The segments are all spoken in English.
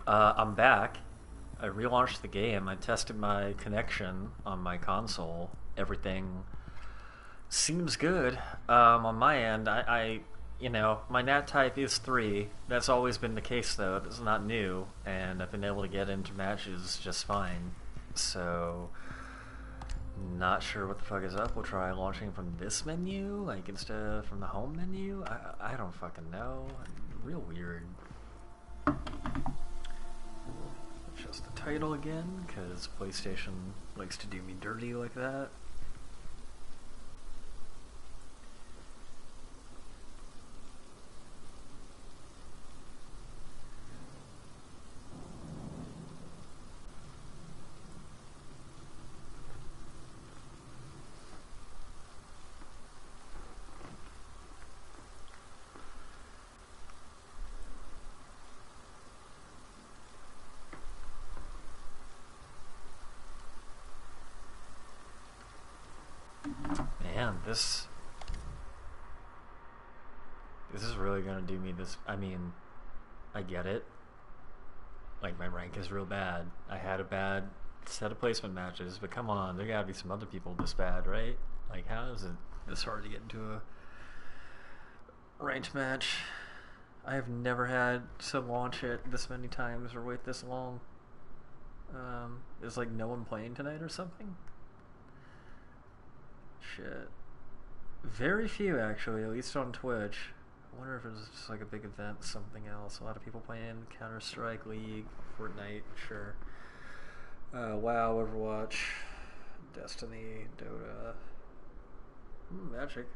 I'm back. I relaunched the game. I tested my connection on my console. Everything seems good. On my end, my NAT type is 3. That's always been the case, though. It's not new, and I've been able to get into matches just fine. So, not sure what the fuck is up. We'll try launching from this menu, like instead of from the home menu. I don't fucking know. Real weird. Just the title again, because PlayStation likes to do me dirty like that. Man, this is really gonna do me this. I mean, I get it. Like, my rank is real bad. I had a bad set of placement matches, but come on, there gotta be some other people this bad, right? Like, how is it this hard to get into a ranked match? I have never had to launch it this many times or wait this long. Is like no one playing tonight or something? Shit. Very few, actually, at least on Twitch. I wonder if it was just like a big event, something else. A lot of people playing Counter-Strike, League, Fortnite, sure. WoW, Overwatch, Destiny, Dota. Magic.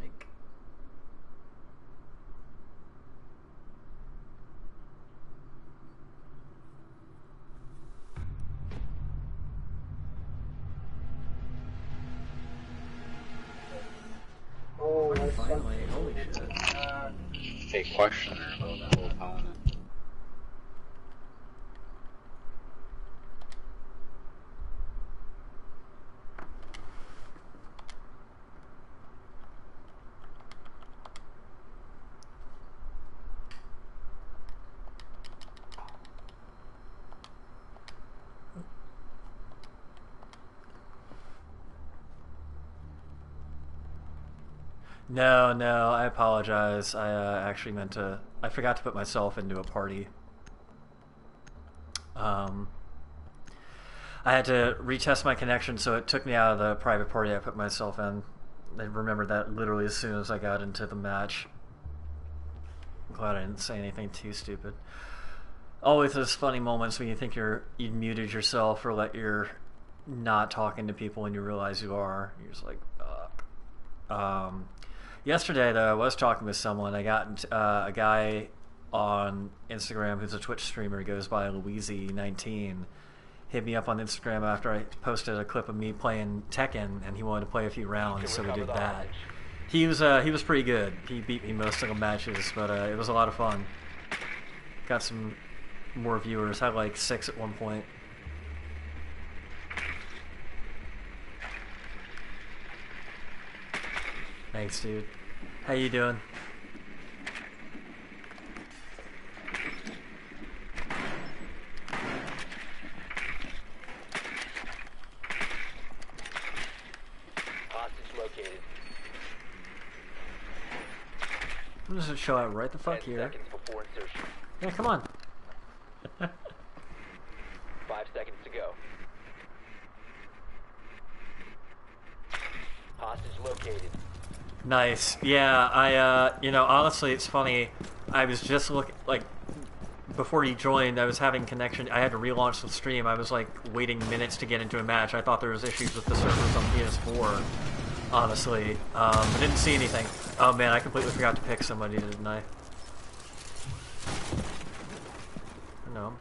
Like, finally, holy shit. Big question there about that whole opponent. No, I apologize. I actually meant to. I forgot to put myself into a party. I had to retest my connection, so it took me out of the private party I put myself in. I remembered that literally as soon as I got into the match. I'm glad I didn't say anything too stupid. Always those funny moments when you think you've muted yourself or that you're not talking to people and you realize you are. You're just like, ugh. Yesterday, though, I was talking with someone. I got a guy on Instagram who's a Twitch streamer. He goes by Louisi19. Hit me up on Instagram after I posted a clip of me playing Tekken, and he wanted to play a few rounds, so we did that. He was pretty good. He beat me most of the matches, but it was a lot of fun. Got some more viewers. Had like 6 at one point. Thanks, dude. How you doing? Hostage located. I'm just gonna show out right the fuck 10 here. seconds before insertion. Yeah, come on. 5 seconds to go. Hostage located. Nice. Yeah, honestly, it's funny. I was just before you joined, I was having connection. I had to relaunch the stream. I was, like, waiting minutes to get into a match. I thought there was issues with the servers on PS4, honestly. I didn't see anything. Oh, man, I completely forgot to pick somebody, didn't I? No.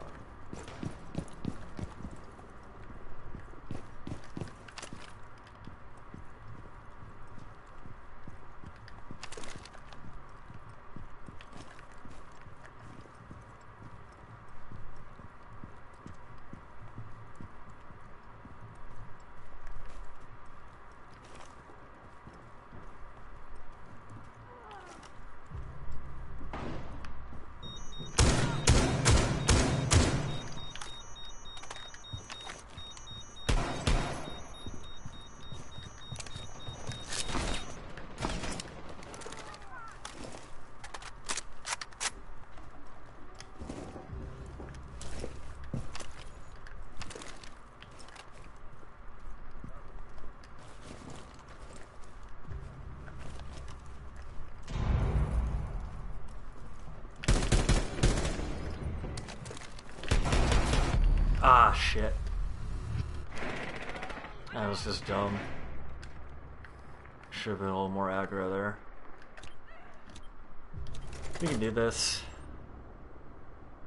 Ah, shit. That was just dumb. Should have been a little more aggro there. We can do this.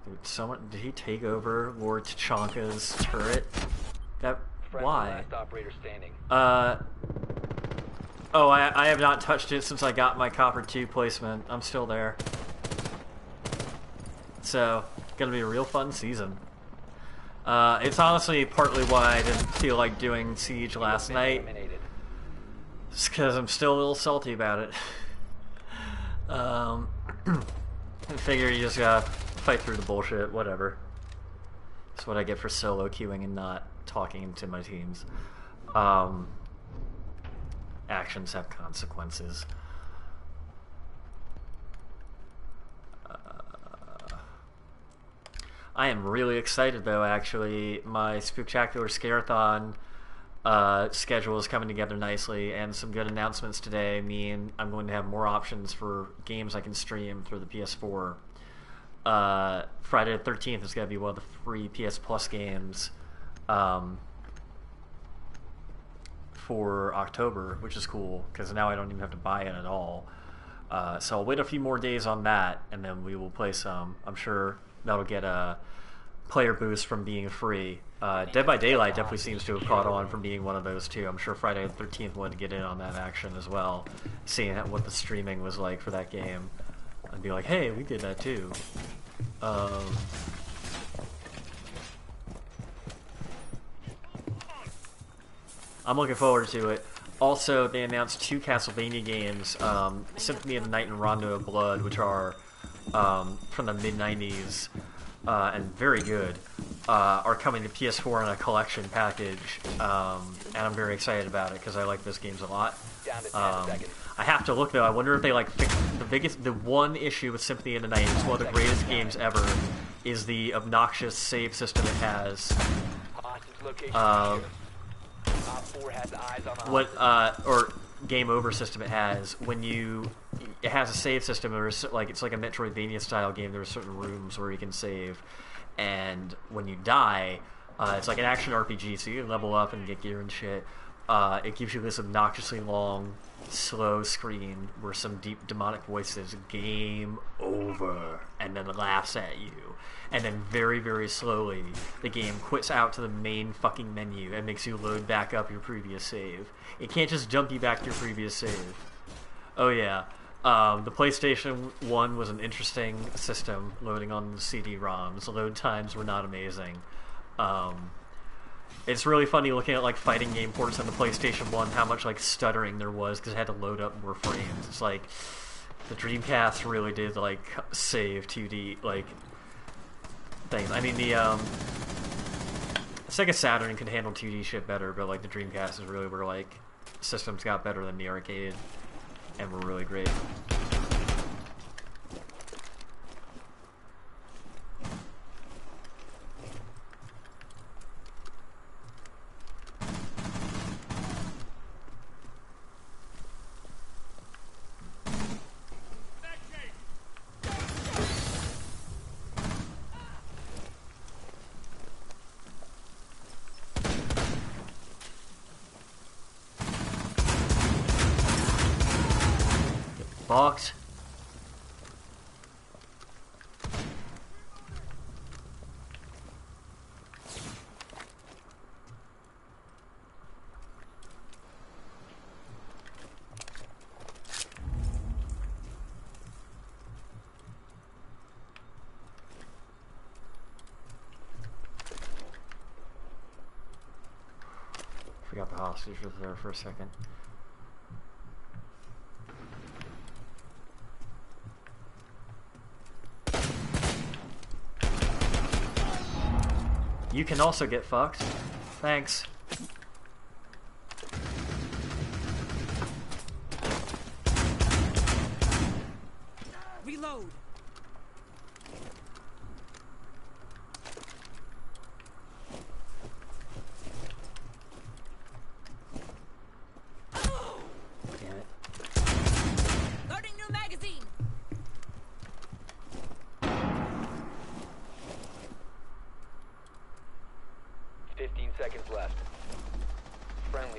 Dude, did he take over Lord Tachanka's turret? That why? Last operator standing. Oh, I have not touched it since I got my Copper 2 placement. I'm still there. So, gonna be a real fun season. It's honestly partly why I didn't feel like doing Siege last night. It's because I'm still a little salty about it. I figure you just gotta fight through the bullshit, whatever. That's what I get for solo queuing and not talking to my teams. Actions have consequences. I am really excited though, actually. My Spooktacular Scareathon schedule is coming together nicely, and some good announcements today mean I'm going to have more options for games I can stream through the PS4. Friday the 13th is going to be one of the free PS Plus games for October, which is cool, because now I don't even have to buy it at all. So I'll wait a few more days on that, and then we will play some. I'm sure that'll get a player boost from being free. Dead by Daylight definitely seems to have caught on from being one of those too. I'm sure Friday the 13th wanted to get in on that action as well, seeing what the streaming was like for that game. I'd be like, hey, we did that too. I'm looking forward to it. Also, they announced 2 Castlevania games, Symphony of the Night and Rondo of Blood, which are from the mid-90s and very good, are coming to PS4 in a collection package, and I'm very excited about it because I like those games a lot. Down to 10 seconds. I have to look though. I wonder if they like fixed the one issue with Symphony of the Night. It's one of the greatest games ever. Is the obnoxious save system it has. Hostage location secure. Op 4 has eyes on the What hostage. or game over system it has when it has a save system. It's like a Metroidvania style game. There are certain rooms where you can save, and when you die, it's like an action RPG, so you can level up and get gear and shit. It gives you this obnoxiously long, slow screen where some deep demonic voice says "Game over" and then laughs at you, and then very, very slowly the game quits out to the main fucking menu and makes you load back up your previous save. It can't just jump you back to your previous save. Oh yeah. The PlayStation 1 was an interesting system, loading on the CD-ROMs. Load times were not amazing. It's really funny looking at like fighting game ports on the PlayStation 1, how much like stuttering there was because it had to load up more frames. It's like the Dreamcast really did like save 2D like things. I mean the Sega Saturn could handle 2D shit better, but like the Dreamcast is really where like systems got better than the arcade and were really great. Box. Forgot the hostage was there for a second. You can also get fucked. Thanks. Reload. Damn it. Loading new magazine.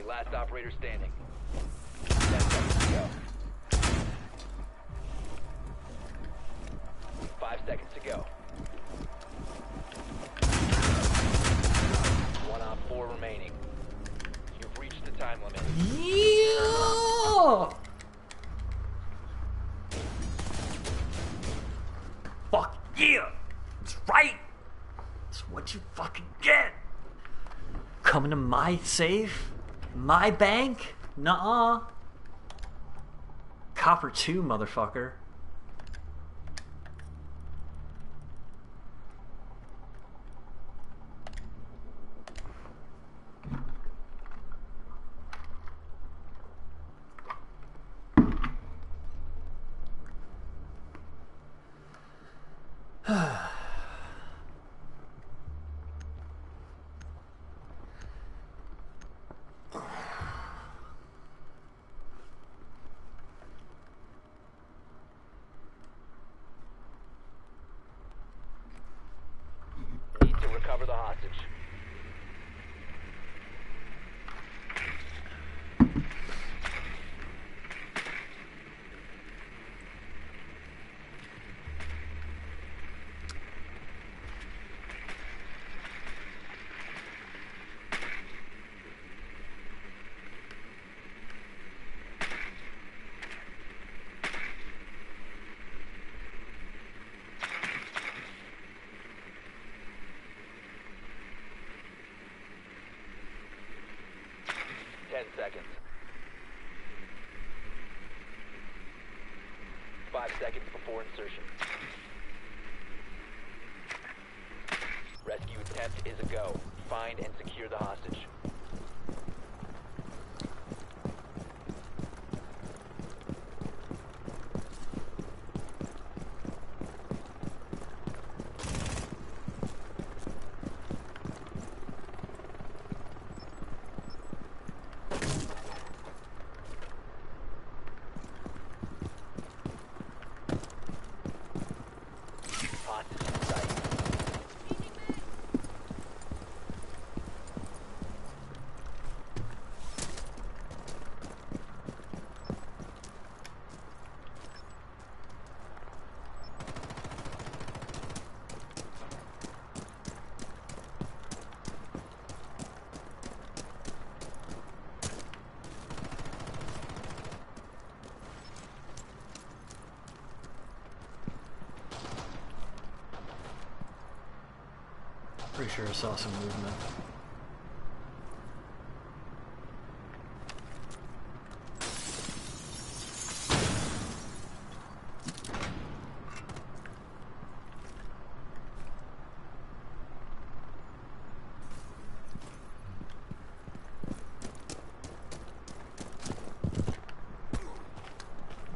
Last operator standing. 10 seconds to go. 5 seconds to go. 1 op 4 remaining. You've reached the time limit. Yeah! Fuck yeah! That's right! That's what you fucking get! Coming to my safe? My bank? Nuh-uh. Copper 2, motherfucker. Need to recover the hostage. Seconds. 5 seconds before insertion. Rescue attempt is a go. Find and secure the hostage. Pretty sure I saw some movement.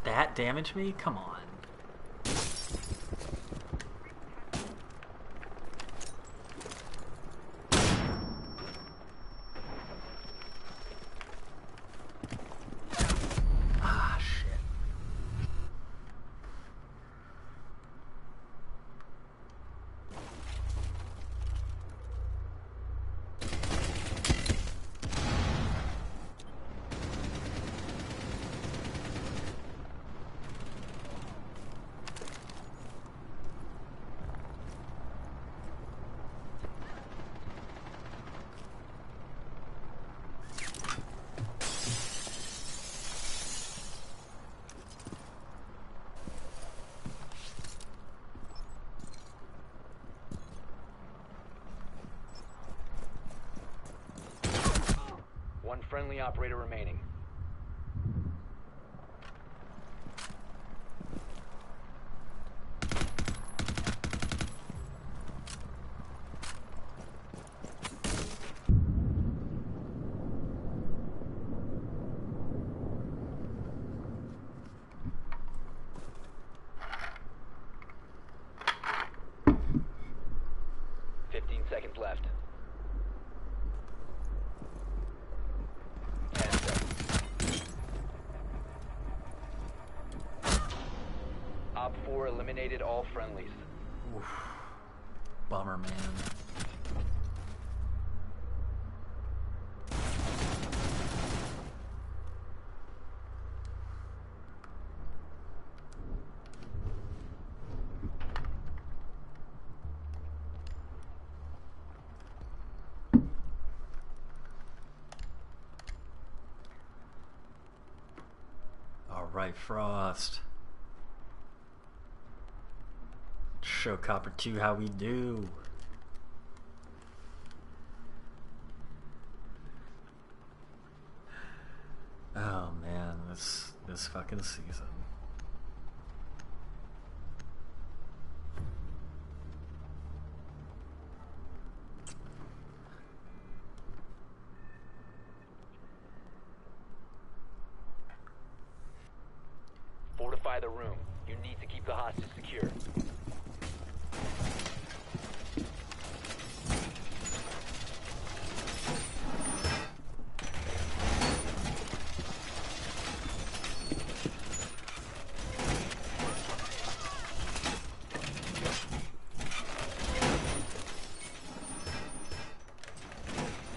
That damaged me? Come on. One friendly operator remaining. Seconds left. 10 seconds. Op 4 eliminated all friendlies. Oof. Bummer, man. right, Frost. Show Copper 2 how we do. Oh man, this fucking season. Fortify the room. You need to keep the hostage secure.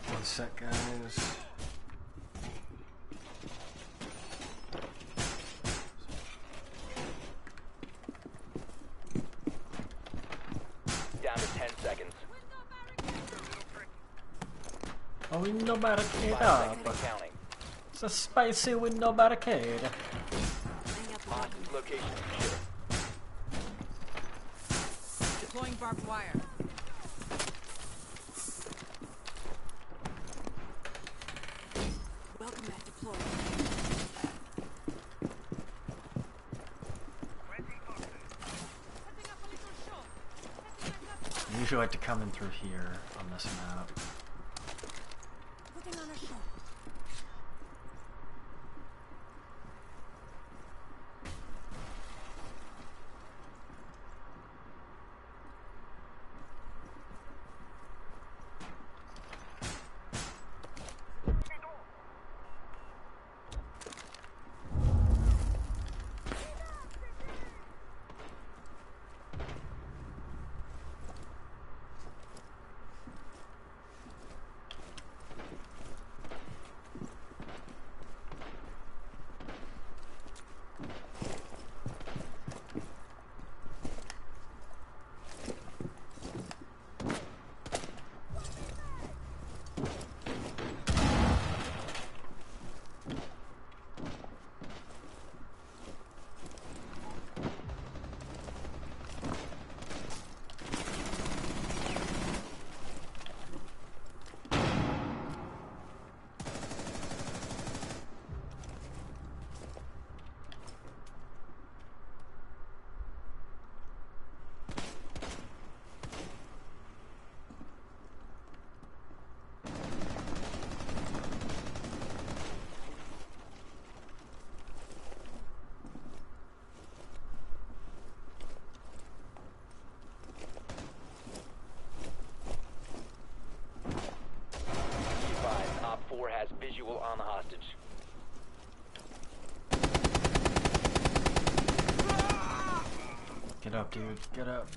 One sec, guys. Down to 10 seconds. A window barricade 5 up. seconds and counting. It's a spicy window barricade. Hostage location secure. Deploying barbed wire. Welcome at deployed. I usually like to come in through here on this map. Putting on a show. Op 4 has visual on the hostage. Get up, dude. Get up.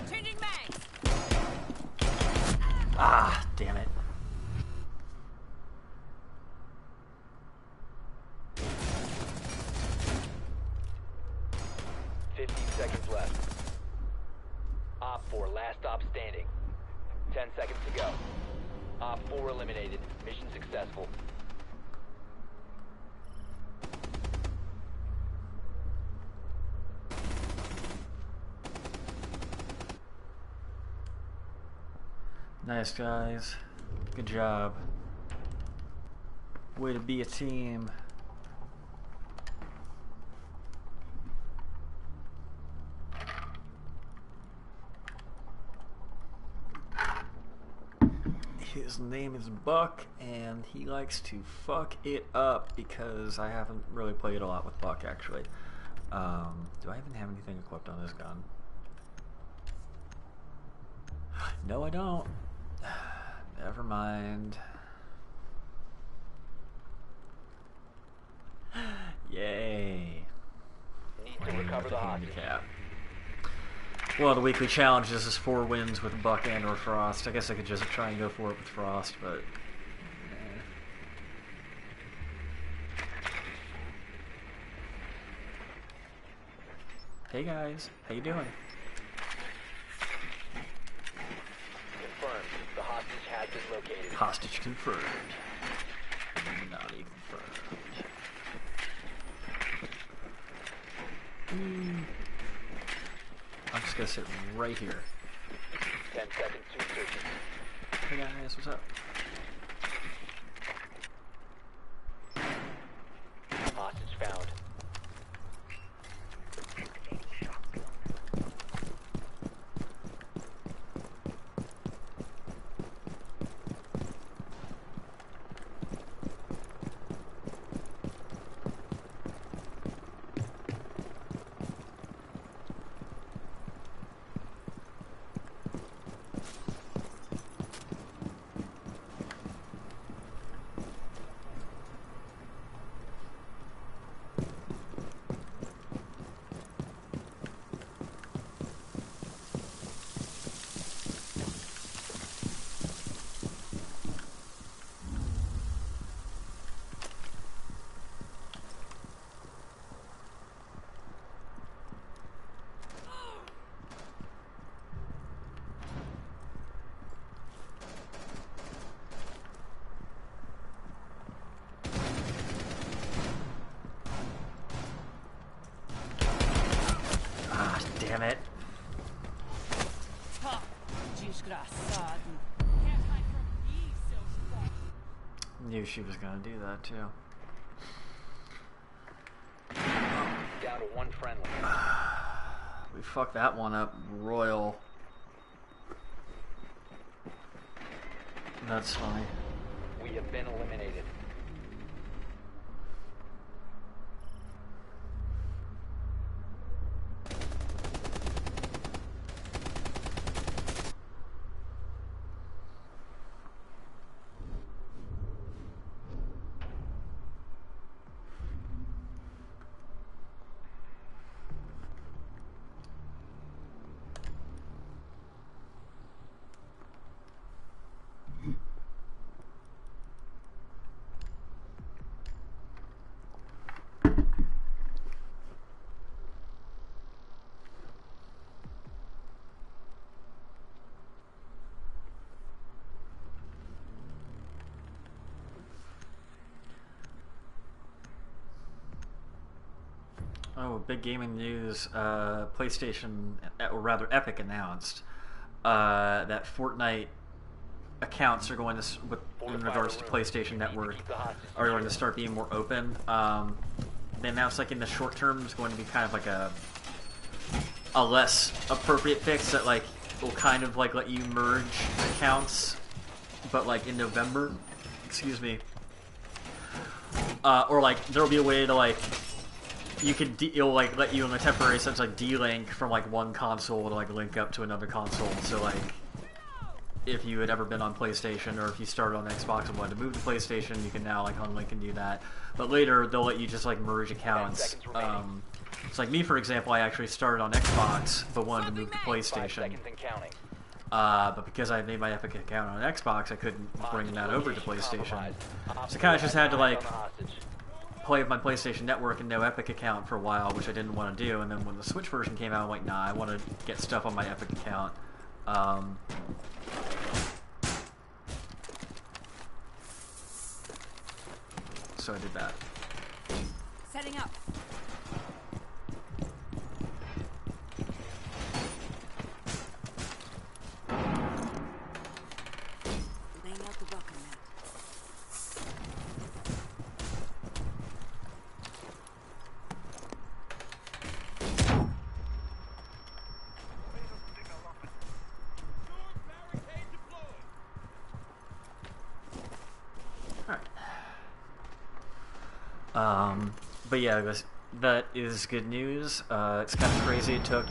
Changing mags. Ah, damn it. Seconds left. Op 4, last stop standing. 10 seconds to go. Op 4 eliminated. Mission successful. Nice, guys. Good job. Way to be a team. His name is Buck, and he likes to fuck it up because I haven't really played a lot with Buck, actually. Do I even have anything equipped on this gun? No, I don't. Never mind. Yay. Need to Recover the hostage. handicap. Well, the weekly challenge is 4 wins with Buck and or Frost. I guess I could just try and go for it with Frost, but... Hey guys, how you doing? Confirmed. The hostage has been located. Hostage confirmed. Naughty confirmed. I'm just gonna sit right here. 10 seconds to insertion. Hey guys, what's up? Hostage found. Damn it. Ha! Desgraçado. Can't hide from me, seu fuck. Knew she was gonna do that too. Down to 1 friendly. We fucked that one up royal. That's funny. We have been eliminated. Oh, big gaming news. PlayStation, or rather Epic announced that Fortnite accounts are going to, in regards to PlayStation Network, are going to start being more open. They announced like in the short term is going to be kind of like a less appropriate fix that like will kind of like let you merge accounts, but like in November, excuse me, or like there'll be a way to like you can it'll like let you in a temporary sense like de-link from like one console to like link up to another console. So like if you had ever been on PlayStation or if you started on Xbox and wanted to move to PlayStation, you can now like unlink and do that. But later they'll let you just like merge accounts. It's like me, for example, I actually started on Xbox but wanted to move to 5 PlayStation. seconds and counting. But because I made my Epic account on Xbox, I couldn't bring that over to PlayStation. So I kind of just had to like play with my PlayStation Network and no Epic account for a while, which I didn't want to do. And then when the Switch version came out, I'm like, nah, I want to get stuff on my Epic account. So I did that. Setting up. Laying out the welcome mat. But yeah, that is good news. It's kind of crazy. It took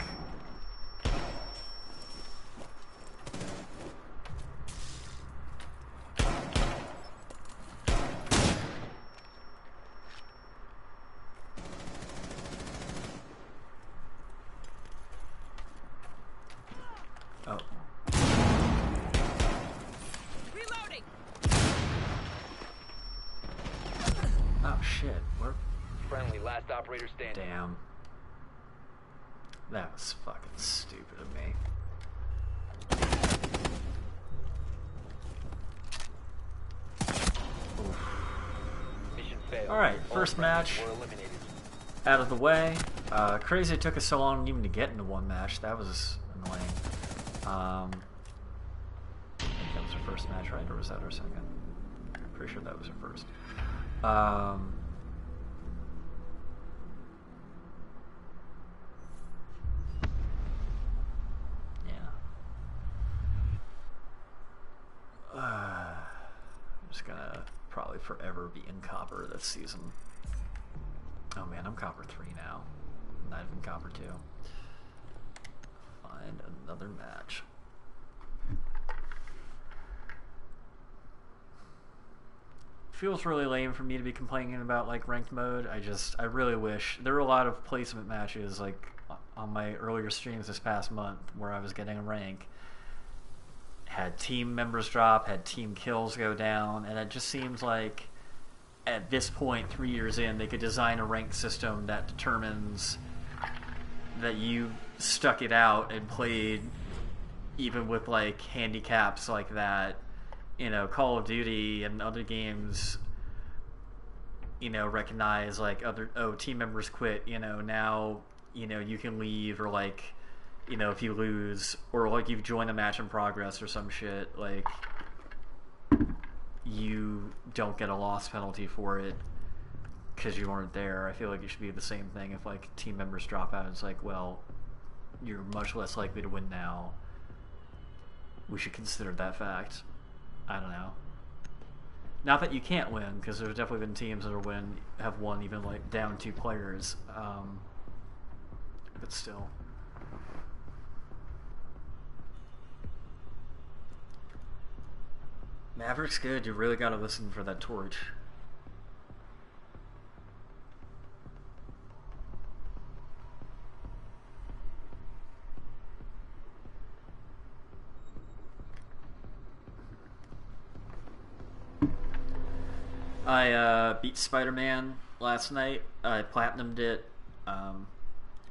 shit. Where? Friendly, last operator standing. Damn. That was fucking stupid of me. Mission failed. Alright, All first friendlies match were eliminated. out of the way. Crazy it took us so long even to get into one match. That was annoying. I think that was our first match, right? Or was that our second? Pretty sure that was our first. I'm just gonna probably forever be in Copper this season. Oh man, I'm Copper 3 now. Not even Copper 2. Find another match. Feels really lame for me to be complaining about like ranked mode. I really wish there were a lot of placement matches like on my earlier streams this past month where I was getting a rank. Had team members drop, had team kills go down, and it just seems like at this point, 3 years in, they could design a rank system that determines that you stuck it out and played even with like handicaps like that. You know, Call of Duty and other games, you know, recognize like team members quit, you know, now, you know, you can leave, or like, you know, if you lose, or like you've joined a match in progress or some shit, like you don't get a loss penalty for it because you weren't there. I feel like it should be the same thing if like team members drop out. It's like, well, you're much less likely to win now. We should consider that fact. I don't know. Not that you can't win, because there's definitely been teams that have won even like down 2 players. But still. Maverick's good. You really gotta listen for that torch. I beat Spider-Man last night. I platinumed it,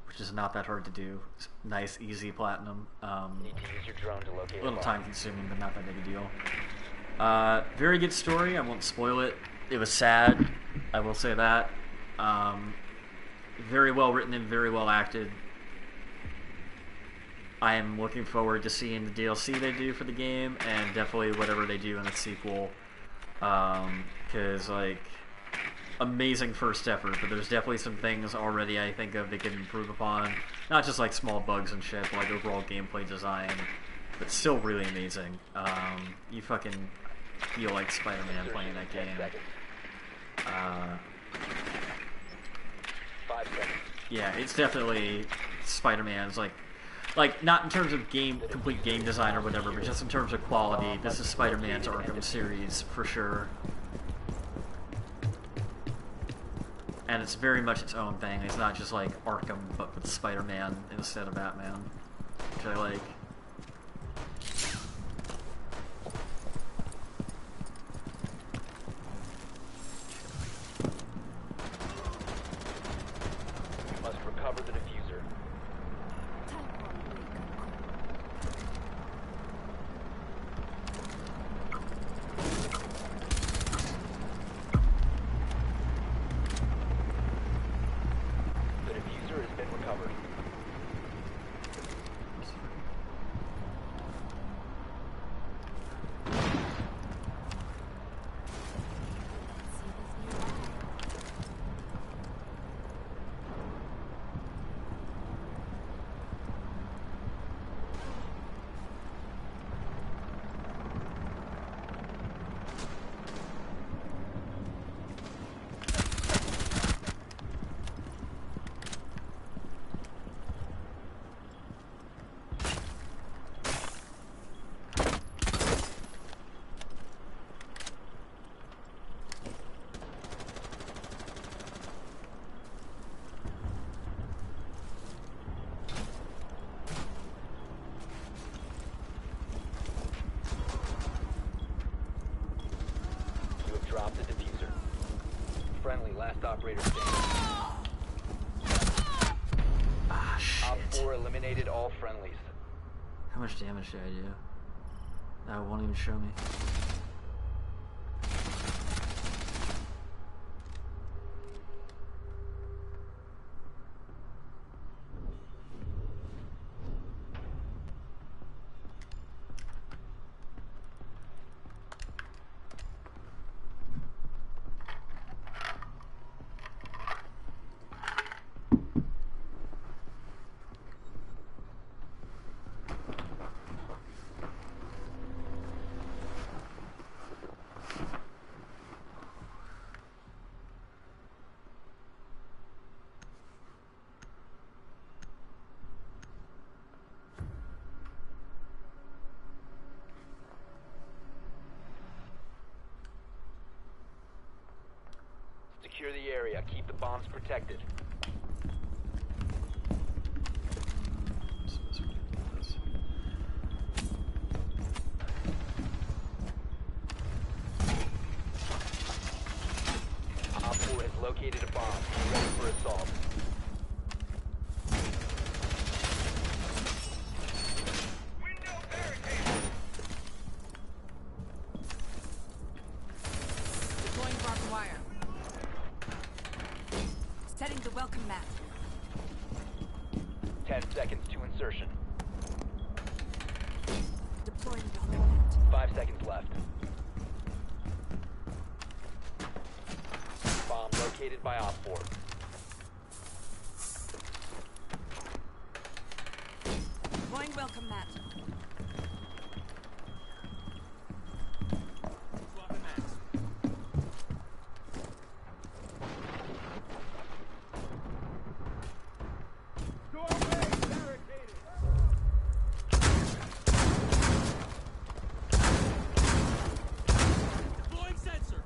which is not that hard to do. It's nice, easy platinum. Need to use your drone to locate A little a bomb. time-consuming, but not that big a deal. Very good story. I won't spoil it. It was sad. I will say that. Very well written and very well acted. I am looking forward to seeing the DLC they do for the game, and definitely whatever they do in the sequel. Because, like, amazing first effort, but there's definitely some things already I think of they can improve upon. Not just, like, small bugs and shit, but, like, overall gameplay design. But still really amazing. You fucking feel like Spider-Man playing that game. 10 seconds. 5 seconds. Yeah, it's definitely Spider-Man's, like, not in terms of complete game design or whatever, but just in terms of quality. This is Spider-Man's Arkham series, for sure. And it's very much its own thing. It's not just, like, Arkham, but with Spider-Man instead of Batman. Which I like. You must recover the diffuser. The diffuser has been recovered. Friendly, last operator standing. Ah, Op shit. 4 eliminated all friendlies. How much damage did I do? That won't even show me. Secure the area. Keep the bombs protected. Op 4 has located a bomb. Be ready for assault. Deploying barbed wire. Setting the welcome mat. 10 seconds to insertion. Deploying welcome mat. 5 seconds left. Bomb located by Op 4. Deploying welcome mat. Deploying sensor.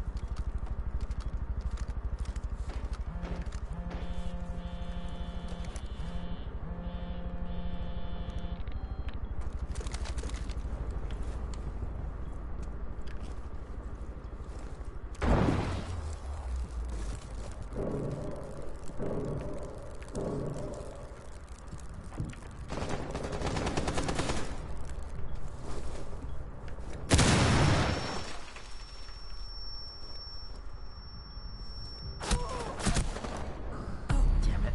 Damn it.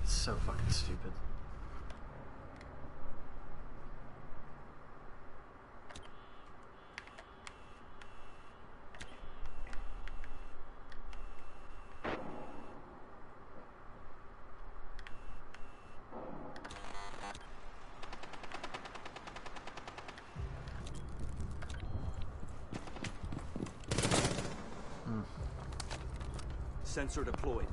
It's so fucking stupid. Sensor deployed.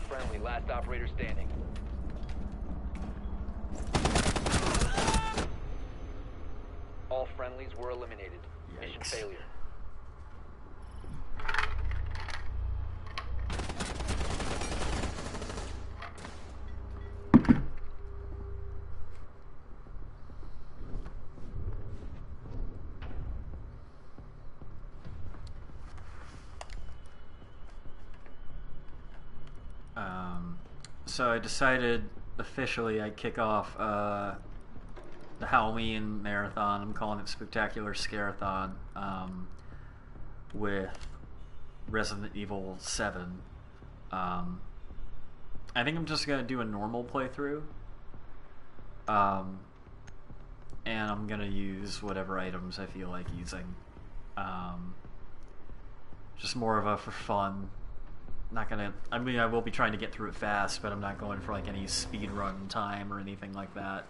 Friendly, last operator standing. All friendlies were eliminated. Mission Yikes. failure. So I decided officially I'd kick off the Halloween marathon. I'm calling it Spectacular Scareathon, with Resident Evil 7. I think I'm just gonna do a normal playthrough, and I'm gonna use whatever items I feel like using. Just more of a for fun. Not gonna. I mean, I will be trying to get through it fast, but I'm not going for like any speed run time or anything like that.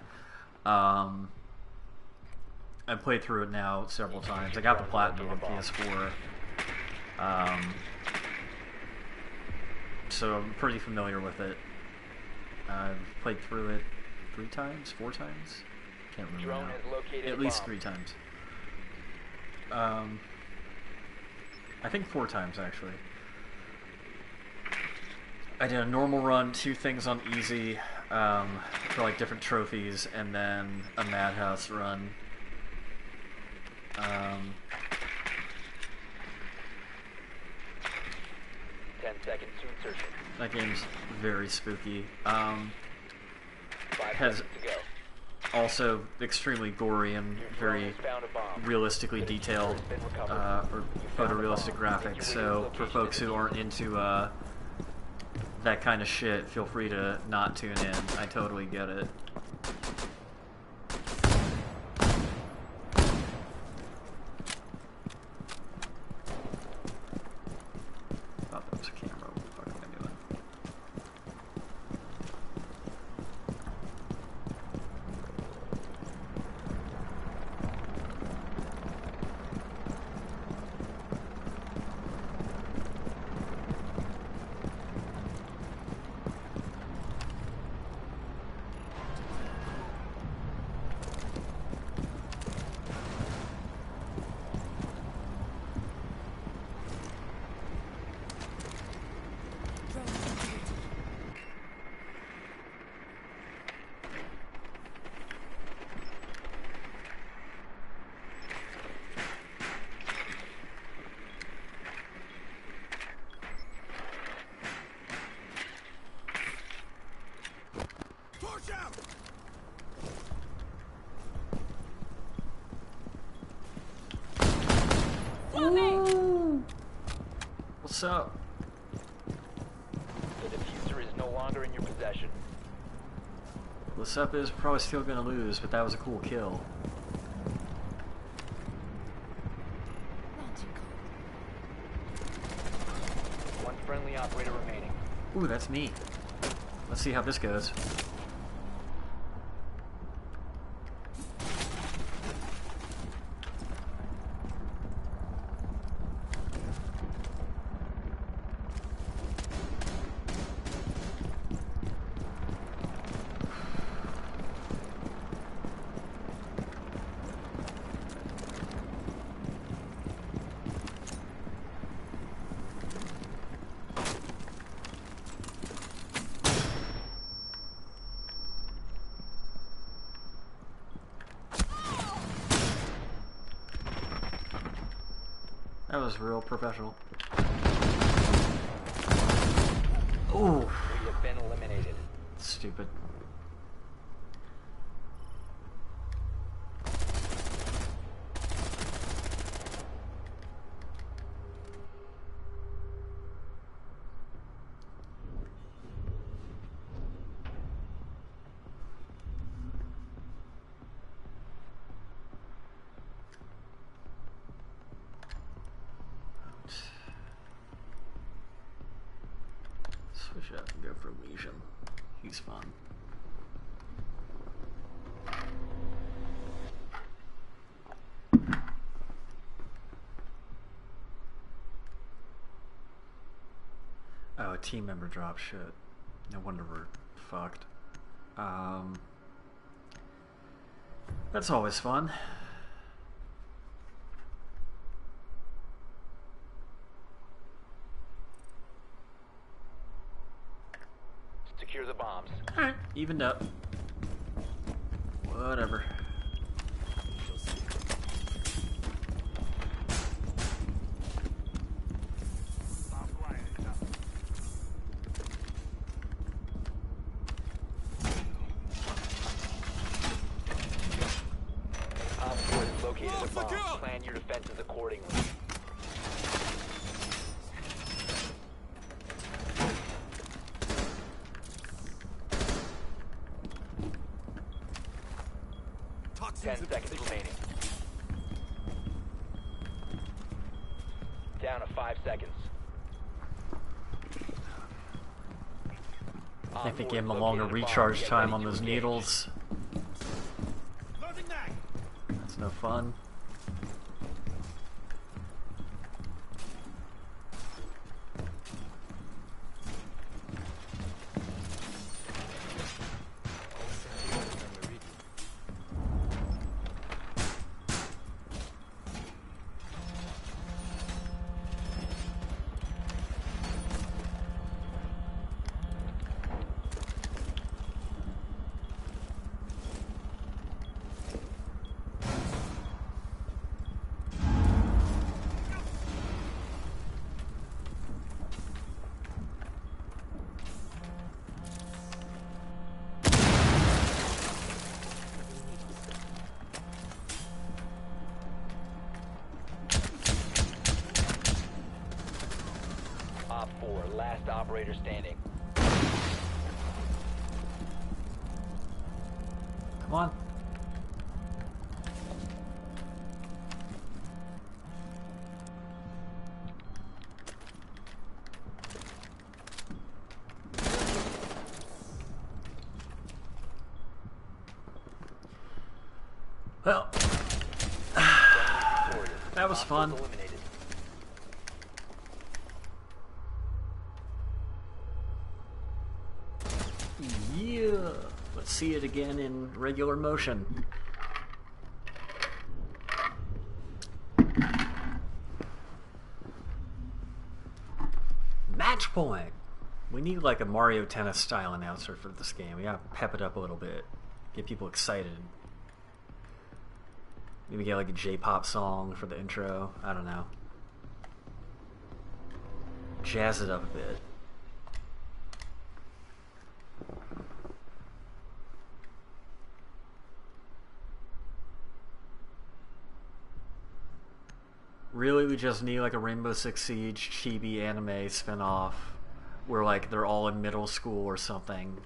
I've played through it now several times. I got the platinum on PS4, so I'm pretty familiar with it. I've played through it 3 times, 4 times. Can't remember Drone now. has located At a least bomb. 3 times. I think 4 times actually. I did a normal run, 2 things on easy, for like different trophies, and then a Madhouse run. 10 seconds to insertion. That game's very spooky. 5 Has seconds to go. also extremely gory and Your drone very has found a bomb. realistically detailed, It's been recovered. or photorealistic graphics. So for folks who aren't into that kind of shit, feel free to not tune in. I totally get it. Thought that was a camera. What the fuck am I doing? Ooh. What's up? The diffuser is no longer in your possession. What's up is probably still gonna lose, but that was a cool kill. One friendly operator remaining. Ooh, that's me. Let's see how this goes. That was real professional. Ooh, We have been eliminated. stupid. Switch up and go for Legion. He's fun. Oh, a team member dropped. Shit. No wonder we're fucked. That's always fun. Secure the bombs. Alright, evened up. Whatever. Op 4 has located a bomb. Plan your defenses accordingly. Ten seconds remaining. Down to 5 seconds. I think they gave him a longer recharge time on those needles. That's no fun. Op 4, last operator standing. Come on. Well, that was fun. Eliminated. Yeah. Let's see it again in regular motion. Match point! We need like a Mario Tennis style announcer for this game. We gotta pep it up a little bit. Get people excited. Maybe get like a J-pop song for the intro. I don't know. Jazz it up a bit. Really, we just need like a Rainbow Six Siege chibi anime spinoff where like they're all in middle school or something.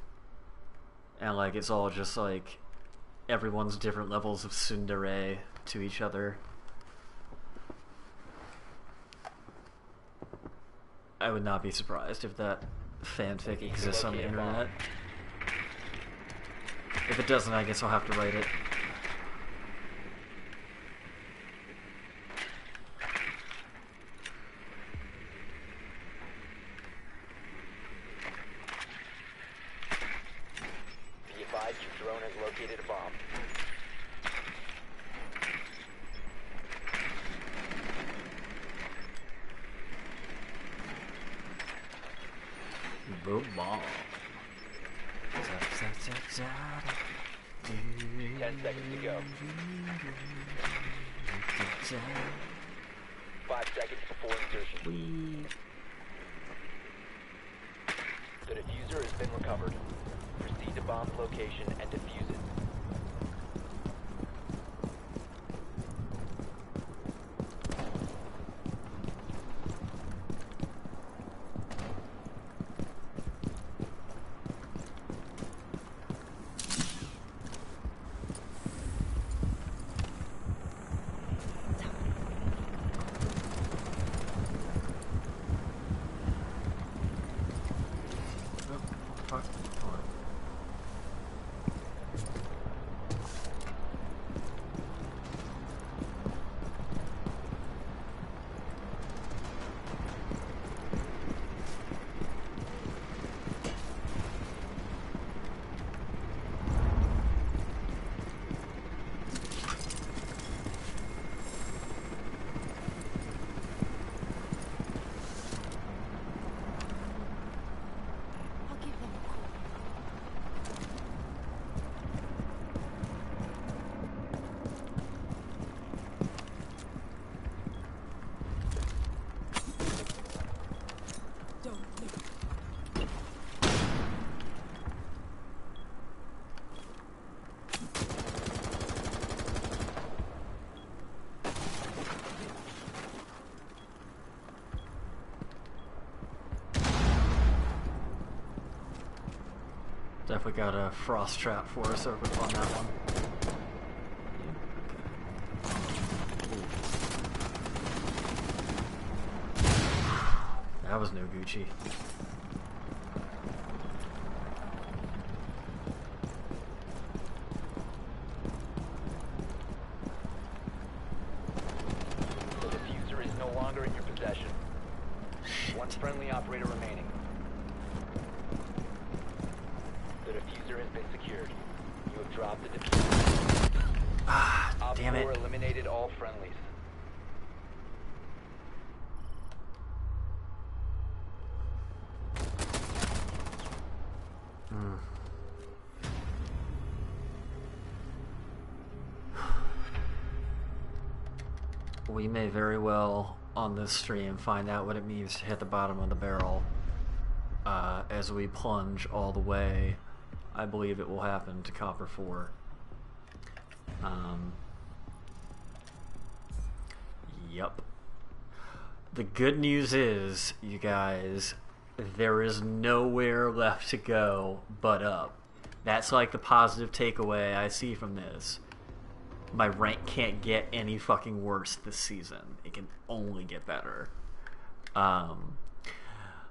And like it's all just like everyone's different levels of tsundere to each other. I would not be surprised if that fanfic exists on the internet. If it doesn't, I guess I'll have to write it. Be advised your drone has located a bomb. Boom bomb. 10 seconds to go. 5 seconds before insertion. Wee. The diffuser has been recovered. Proceed to bomb location and defuse it. I'll give them a call. Don't look. Definitely got a frost trap for us over on that one. That was no Gucci. The diffuser is no longer in your possession. One friendly operator remaining. The diffuser has been secured. You have dropped the diffuser. Ah, Op damn 4 it. eliminated all friendlies. We may very well on this stream find out what it means to hit the bottom of the barrel as we plunge all the way. I believe it will happen to Copper 4. Yup. The good news is, you guys, there is nowhere left to go but up. That's like the positive takeaway I see from this. My rank can't get any fucking worse this season. It can only get better.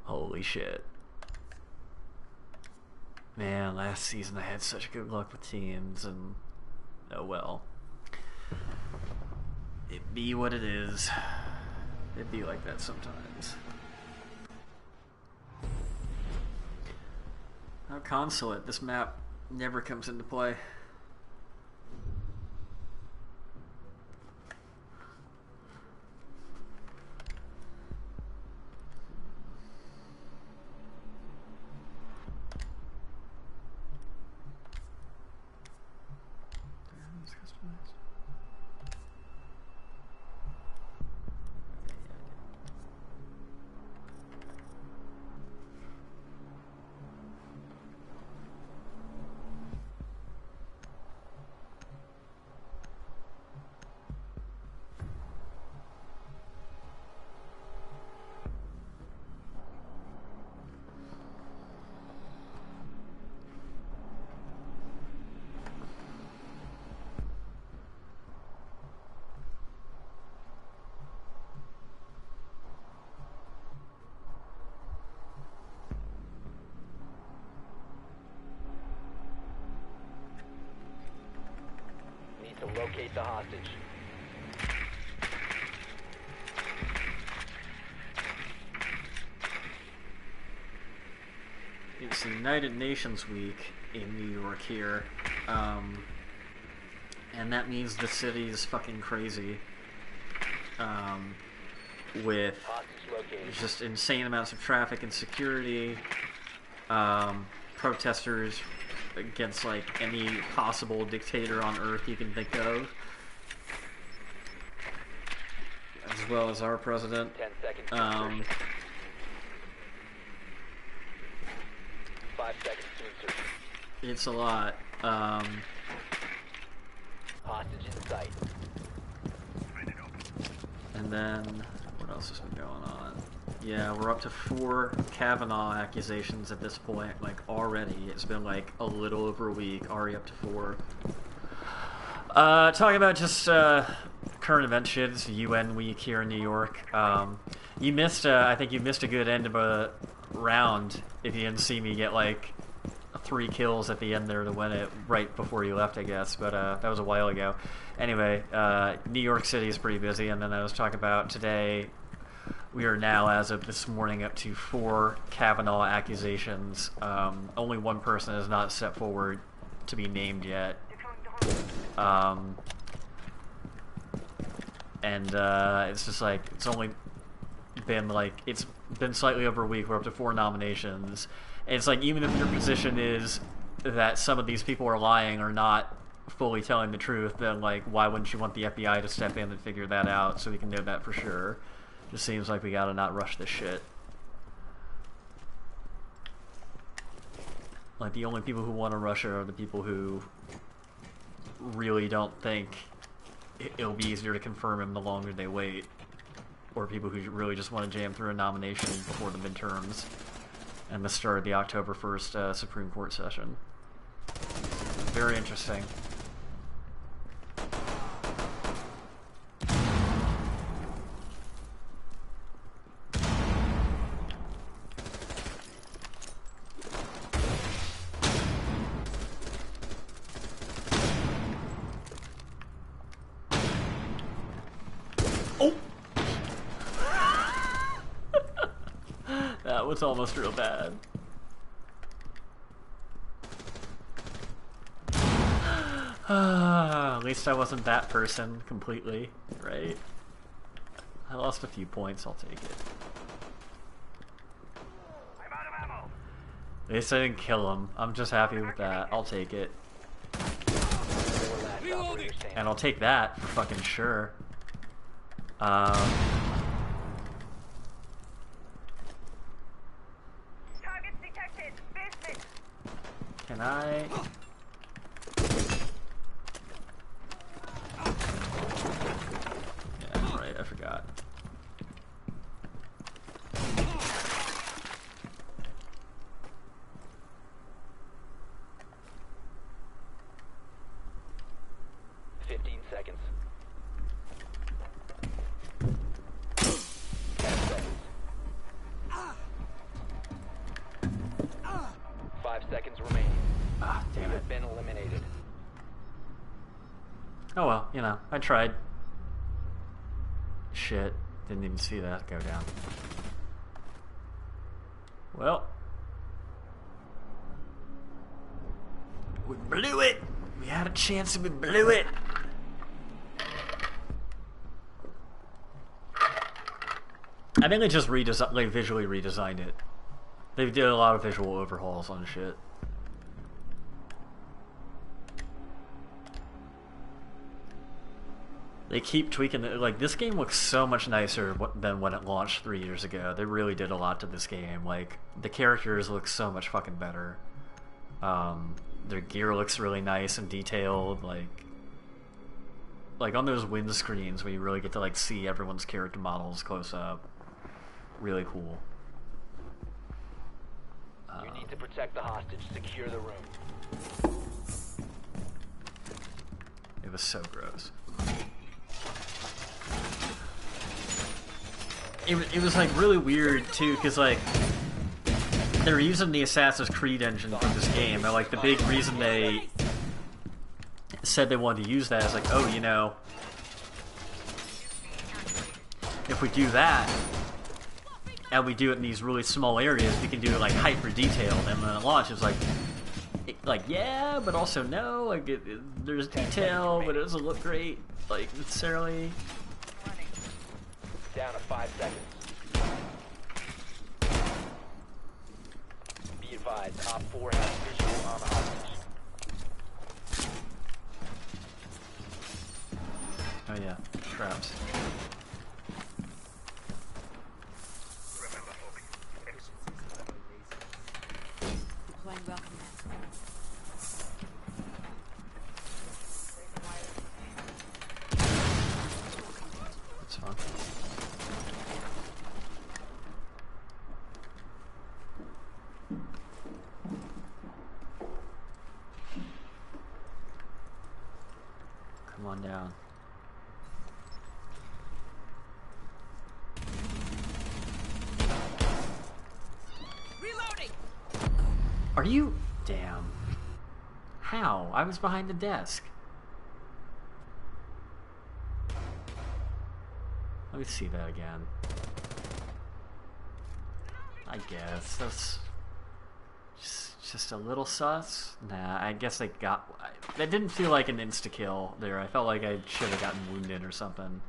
Holy shit. Man, last season I had such good luck with teams, and oh well. It be what it is. It be like that sometimes. Now, Consulate, this map never comes into play. Need to locate the hostage. It's United Nations Week in New York here, and that means the city is fucking crazy, with Hostage located. just insane amounts of traffic and security, protesters against like any possible dictator on earth you can think of, as well as our president. 10 seconds. to insertion. 5 seconds to insertion. It's a lot. Hostage in sight. And then, what else has been going on? Yeah, we're up to 4 Kavanaugh accusations at this point, like, already. It's been, like, a little over a week, already up to 4. Talking about just, current event shit. It's UN week here in New York. You missed, I think you missed a good end of a round if you didn't see me get, like, 3 kills at the end there to win it right before you left, I guess, but that was a while ago. Anyway, New York City is pretty busy, and then I was talking about today, we are now, as of this morning, up to 4 Kavanaugh accusations. Only one person has not stepped forward to be named yet. It's just like, it's only been like, it's been slightly over a week, we're up to 4 nominations. And it's like, even if your position is that some of these people are lying or not fully telling the truth, then like, why wouldn't you want the FBI to step in and figure that out so we can know that for sure? Just seems like we gotta not rush this shit. Like, the only people who want to rush it are the people who really don't think it'll be easier to confirm him the longer they wait, or people who really just want to jam through a nomination before the midterms and the start of the October 1st Supreme Court session. Very interesting. That was almost real bad. At least I wasn't that person completely, right? I lost a few points, I'll take it. I'm out of ammo. At least I didn't kill him. I'm just happy with that. I'll take it. And I'll take that for fucking sure. Targets detected. Basement. Can I... Yeah, right, I forgot. Oh well, you know, I tried. Shit, didn't even see that go down. Well, we blew it! We had a chance and we blew it! I think they just visually redesigned it. They did a lot of visual overhauls on shit. They keep tweaking it. Like, this game looks so much nicer than when it launched 3 years ago. They really did a lot to this game. Like, the characters look so much fucking better. Their gear looks really nice and detailed. Like on those windscreens where you really get to like see everyone's character models close up. Really cool. You need to protect the hostage. Secure the room. It was so gross. It was like really weird too, because like they're using the Assassin's Creed engine for this game, and like the big reason they said they wanted to use that is like, oh, you know, if we do that and we do it in these really small areas, we can do it like hyper detailed, and when it launches, like yeah, but also no, like there's detail, but it doesn't look great, like necessarily. Down to 5 seconds. Be advised, Op 4 has visual on the hostage. Oh yeah, traps. Deploying welcome mat. That's fun. Come on down. Reloading. Are you? Damn. How? I was behind the desk. Let me see that again. I guess that's just a little sus. Nah, I guess they got. That didn't feel like an insta kill there. I felt like I should have gotten wounded or something.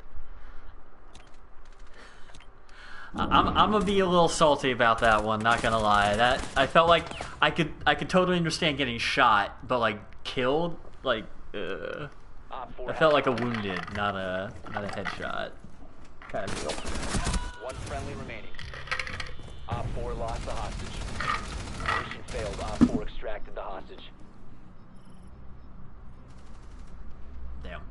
I'm gonna be a little salty about that one. Not gonna lie. That I felt like I could totally understand getting shot, but like killed, like I felt like a wounded, not a headshot kind of deal. One friendly remaining. Op 4 lost the hostage. Mission failed. Op 4 extracted the hostage. Damn.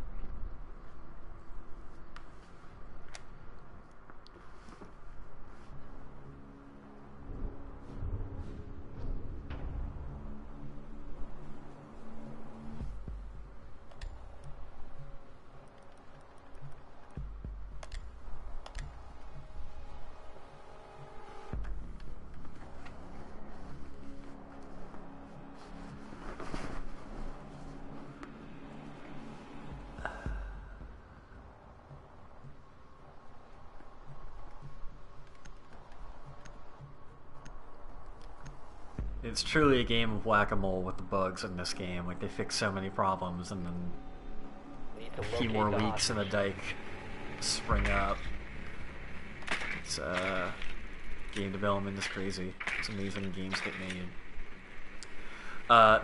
It's truly a game of whack-a-mole with the bugs in this game. Like, they fix so many problems, and then Need to a few locate more the weeks and the hostage. dike spring up. It's game development is crazy. It's amazing games get made.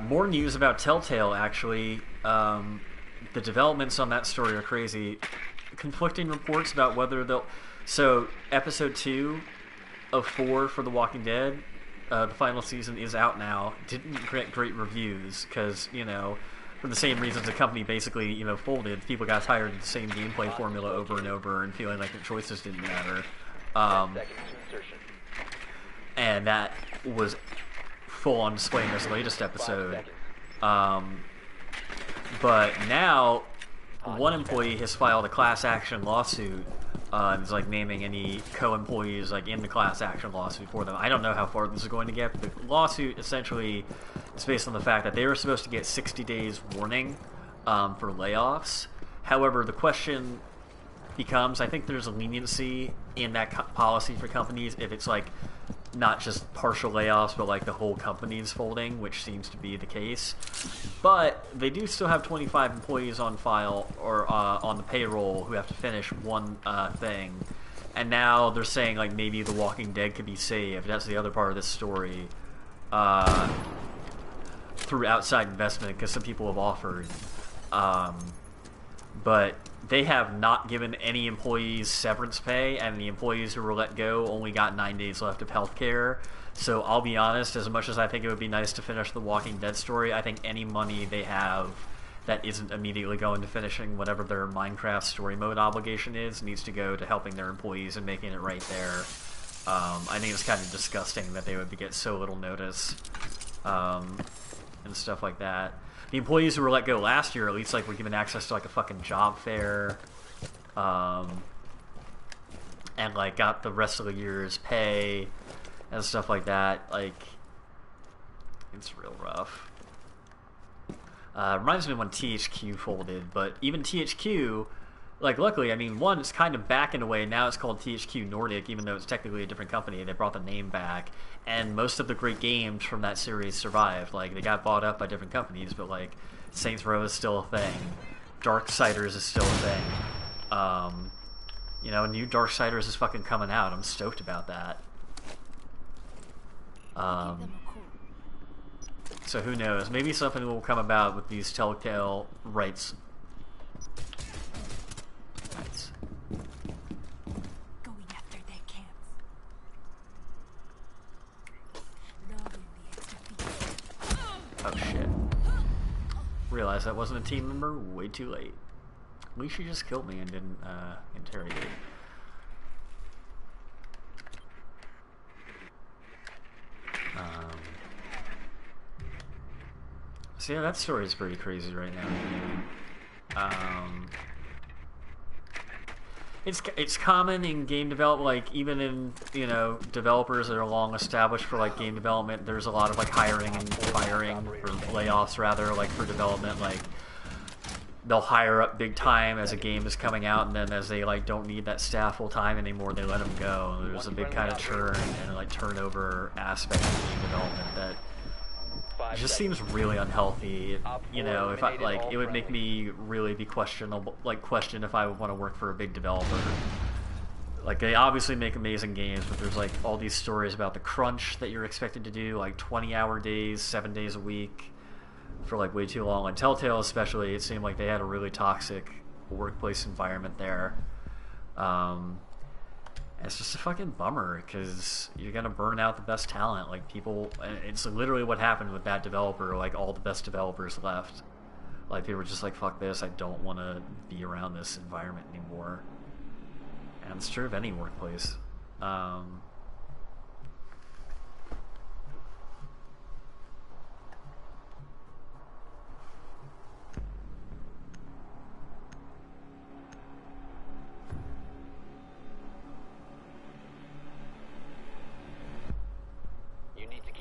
More news about Telltale, actually. The developments on that story are crazy. Conflicting reports about whether they'll... So, episode 2 of 4 for The Walking Dead, the final season is out now. Didn't get great reviews, because, you know, for the same reasons the company basically, you know, folded. People got tired of the same gameplay formula over and over and feeling like their choices didn't matter. 10 seconds to insertion. And that was full on display in this latest 5 episode. seconds. But now, one employee has filed a class action lawsuit and is like naming any co-employees like in the class action lawsuit for them. I don't know how far this is going to get, but the lawsuit essentially is based on the fact that they were supposed to get 60 days warning for layoffs, However, the question becomes, I think there's a leniency in that policy for companies if it's like not just partial layoffs, but like the whole company's folding, which seems to be the case. But they do still have 25 employees on file or on the payroll who have to finish one thing. And now they're saying like maybe The Walking Dead could be saved. That's the other part of this story. Through outside investment, because some people have offered. But they have not given any employees severance pay, and the employees who were let go only got 9 days left of health care. So I'll be honest, as much as I think it would be nice to finish the Walking Dead story, I think any money they have that isn't immediately going to finishing whatever their Minecraft story mode obligation is needs to go to helping their employees and making it right there. I think it's kind of disgusting that they would get so little notice and stuff like that. The employees who were let go last year at least like were given access to like a fucking job fair, and like got the rest of the year's pay and stuff like that. Like, it's real rough. Reminds me of when THQ folded, but even THQ, like, luckily, I mean, one, it's kind of back in a way. Now it's called THQ Nordic, even though it's technically a different company. They brought the name back, and most of the great games from that series survived. Like, they got bought up by different companies, but, like, Saints Row is still a thing. Darksiders is still a thing. You know, new Darksiders is fucking coming out. I'm stoked about that. So who knows? Maybe something will come about with these Telltale rights. Going after their camps. Oh shit. Realized that wasn't a team member way too late. At least she just killed me and didn't interrogate. So yeah, that story is pretty crazy right now. It's common in game development, like even in, you know, developers that are long established for like game development. There's a lot of like hiring and firing, or layoffs rather, like for development. Like they'll hire up big time as a game is coming out, and then as they like don't need that staff full time anymore, they let them go. And there's a big kind of churn and like turnover aspect of game development that it just seems really unhealthy. You know, if I like, it would make me really be questionable, like question if I would want to work for a big developer. Like, they obviously make amazing games, but there's like all these stories about the crunch that you're expected to do, like 20-hour days, 7 days a week, for like way too long. And Telltale especially, it seemed like they had a really toxic workplace environment there. It's just a fucking bummer, because you're gonna burn out the best talent. Like, people, it's literally what happened with that developer. Like, all the best developers left. Like, they were just like, fuck this, I don't want to be around this environment anymore. And it's true of any workplace.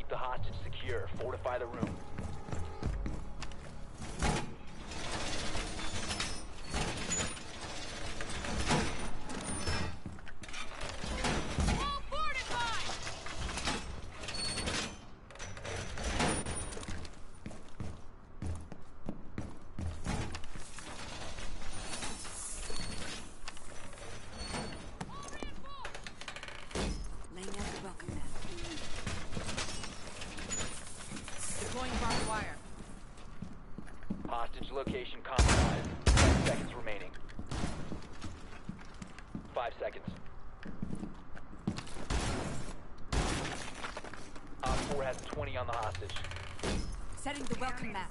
The hostage secure. Fortify the room. Laying out the welcome mat. Deploying barbed wire. Hostage location compromised. 10 seconds remaining. 5 seconds. Op 4 has 20 on the hostage. Setting the welcome mat.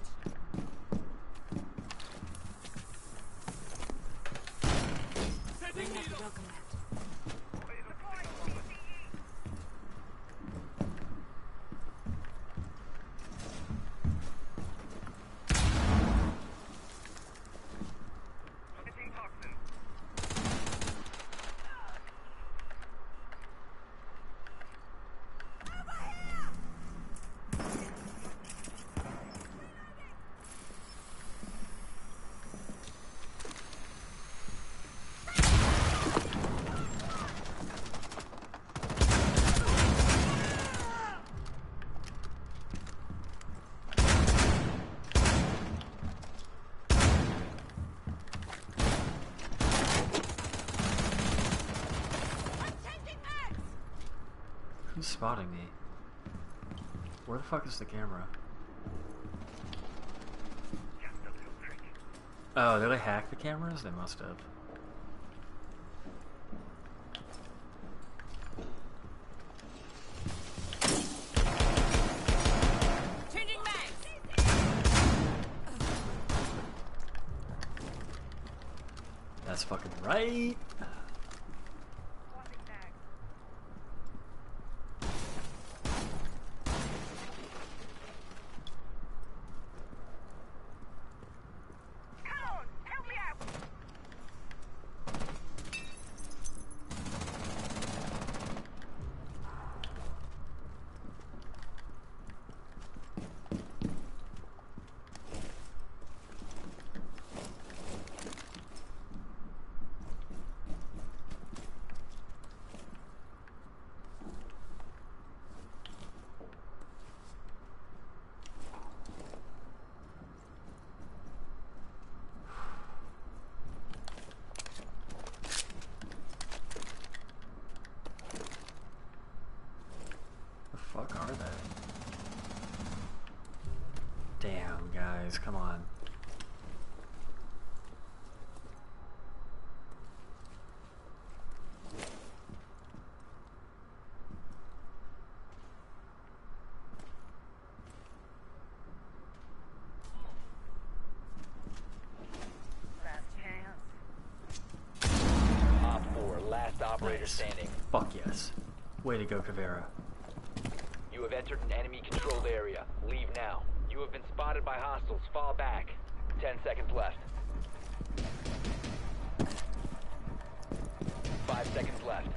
Laying out the welcome mat. Who's spotting me? Where the fuck is the camera? Just a little trick. Oh, did they hack the cameras? They must have. Changing mags. That's fucking right. Swapping back. Come on, help me out. The fuck are they? Damn, guys, come on. Last chance. Op 4, last operator Nice. standing. Fuck yes. Way to go, Kavera. You have entered an enemy-controlled area. Leave now. You have been spotted by hostiles. Fall back. 10 seconds left. 5 seconds left.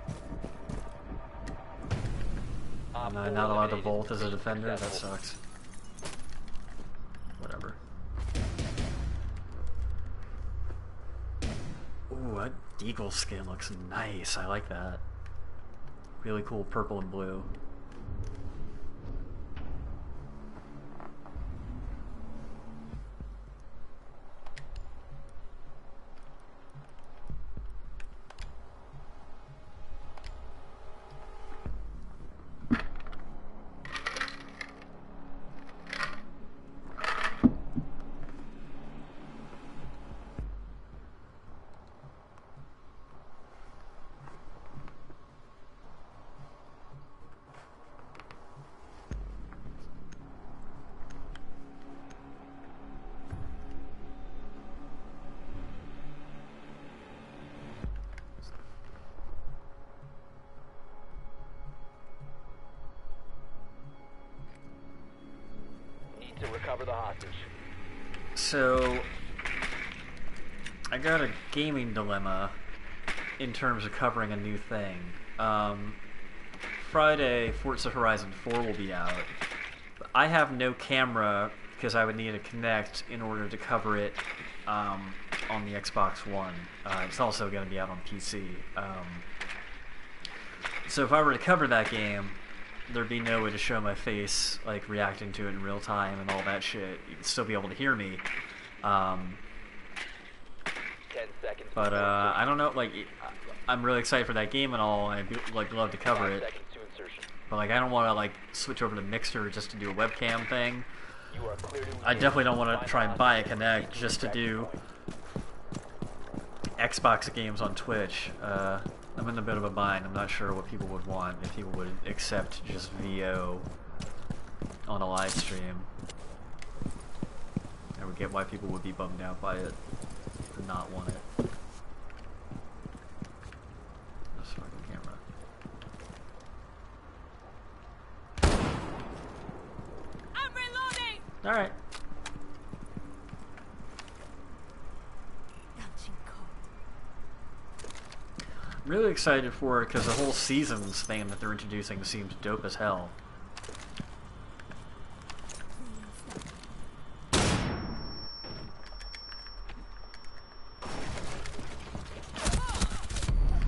Op I'm 4 not allowed to eliminated. bolt as a Mission defender? That successful. sucks. Whatever. Ooh, that Deagle skin looks nice. I like that. Really cool purple and blue. Need to recover the hostage. So, I got a gaming dilemma in terms of covering a new thing. Friday, Forza Horizon 4 will be out. I have no camera because I would need to connect in order to cover it on the Xbox One. It's also going to be out on PC. So if I were to cover that game, there'd be no way to show my face, like reacting to it in real time and all that shit. You'd still be able to hear me. 10 seconds. But before I don't know. Like, I'm really excited for that game and all. And I'd like love to cover 5 it. seconds to insertion. But like, I don't want to like switch over to Mixer just to do a webcam thing. You are clear to I engage. definitely don't want to Find try the and buy a hostage. Kinect just to do Xbox games on Twitch. I'm in a bit of a bind. I'm not sure what people would want, if people would accept just VO on a live stream. I would get why people would be bummed out by it, to not want it. This fucking camera. I'm reloading. Alright. Really excited for it because the whole seasons thing that they're introducing seems dope as hell.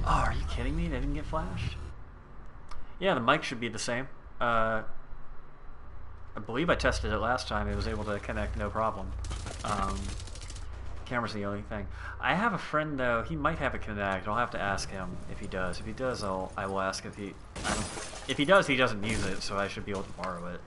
Oh, are you kidding me? They didn't get flashed? Yeah, the mic should be the same. I believe I tested it last time. It was able to connect no problem. Camera's the only thing. I have a friend though. He might have a Kinect. I'll have to ask him if he does. If he does, I will ask if he. I don't. If he does, he doesn't use it, so I should be able to borrow it.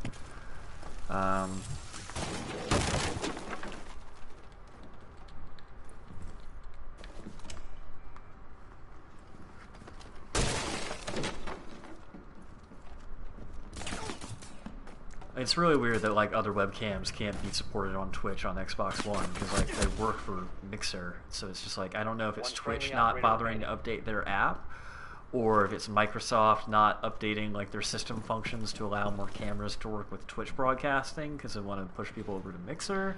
It's really weird that like other webcams can't be supported on Twitch on Xbox One because like they work for Mixer, so it's just like I don't know if it's One Twitch friendly not operator bothering to update their app, or if it's Microsoft not updating like their system functions to allow more cameras to work with Twitch broadcasting because they want to push people over to Mixer,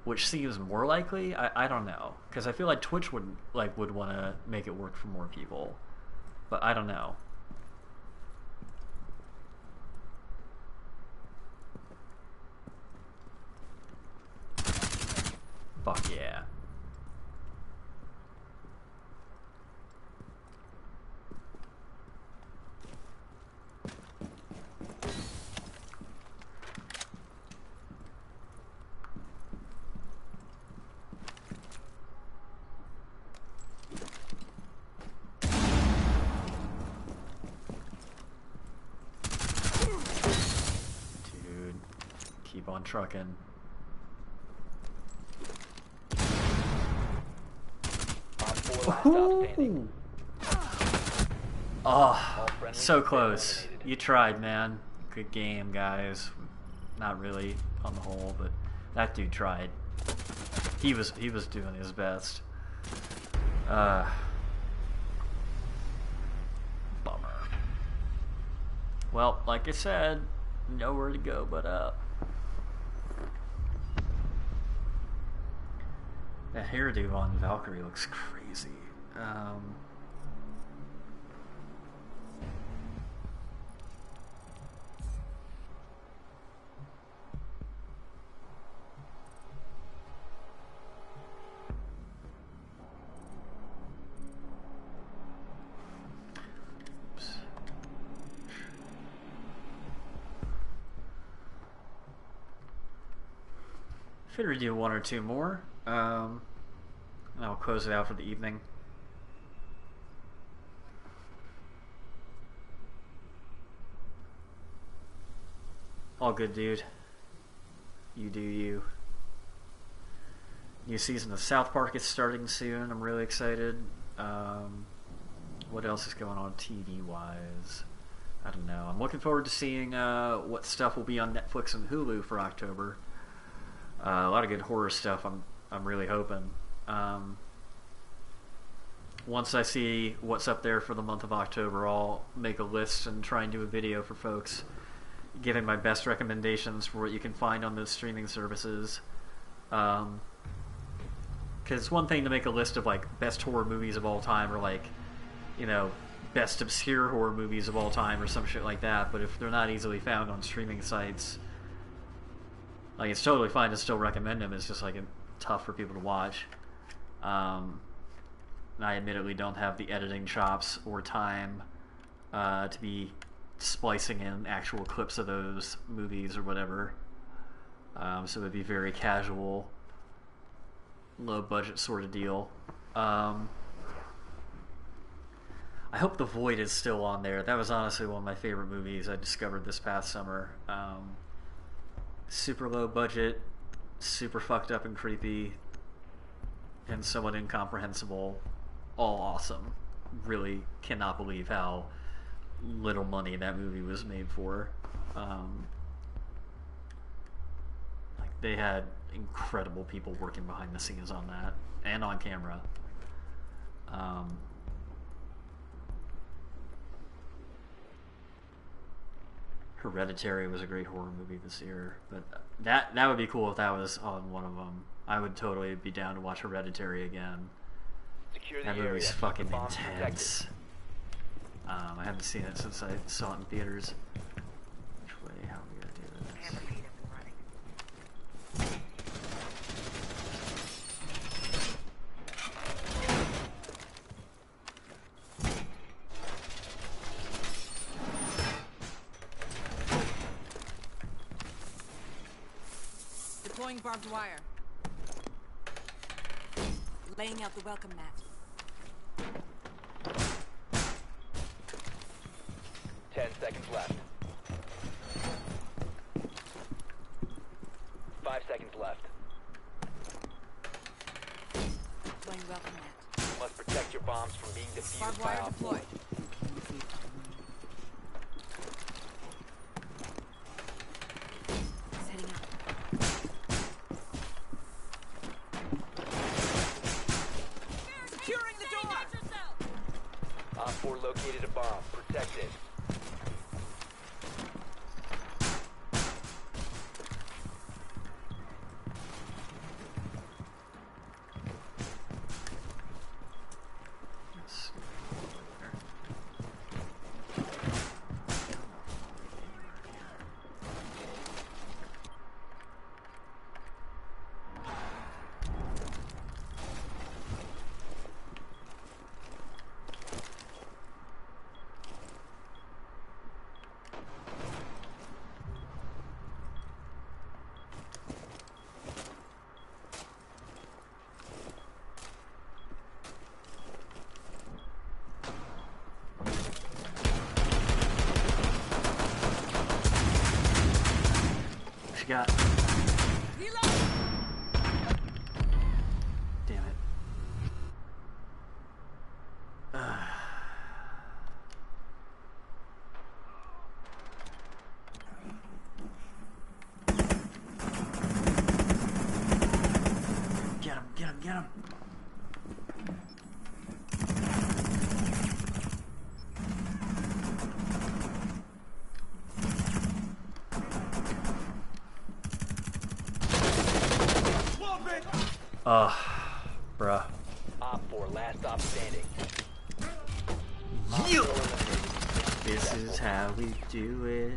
which seems more likely. I don't know because I feel like Twitch would want to make it work for more people, but I don't know. Fuck yeah. Dude, keep on trucking. Last stop standing. Oh, friendly so have been close. eliminated. You tried, man. Good game, guys. Not really on the whole, but that dude tried. He was doing his best. Bummer. Well, like I said, nowhere to go but up. That hairdo on Valkyrie looks crazy. Oops. Figure do one or two more. And I'll close it out for the evening. All good, dude. You do you. New season of South Park is starting soon. I'm really excited. What else is going on TV-wise? I don't know. I'm looking forward to seeing what stuff will be on Netflix and Hulu for October. A lot of good horror stuff. I'm really hoping. Once I see what's up there for the month of October, I'll make a list and try and do a video for folks, giving my best recommendations for what you can find on those streaming services. Because it's one thing to make a list of like best horror movies of all time, or like, you know, best obscure horror movies of all time, or some shit like that. But if they're not easily found on streaming sites, like it's totally fine to still recommend them. It's just like tough for people to watch. I admittedly don't have the editing chops or time to be splicing in actual clips of those movies or whatever. So it would be very casual, low budget sort of deal. I hope The Void is still on there. That was honestly one of my favorite movies I discovered this past summer. Super low budget, super fucked up and creepy, and somewhat incomprehensible. All awesome. Really cannot believe how little money that movie was made for. Like they had incredible people working behind the scenes on that and on camera. Hereditary was a great horror movie this year, but that would be cool if that was on one of them. I would totally be down to watch Hereditary again. Secure the That area. movie's Keep fucking the bombs protected. intense. I haven't seen it since I saw it in theaters. Which way? How are we gonna do this? Camera feed up and running. Deploying barbed wire. Laying out the welcome mat. 10 seconds left. 5 seconds left. Deploying welcome net. You must protect your bombs from being Barbed defused by wire Op 4. deployed. Setting up. Securing the door! Op 4 located a bomb. Protect it. What you got? Damn it. Get him, get him, get him. Ugh, bruh. Op 4 last stop standing. Yeah. This is how we do it.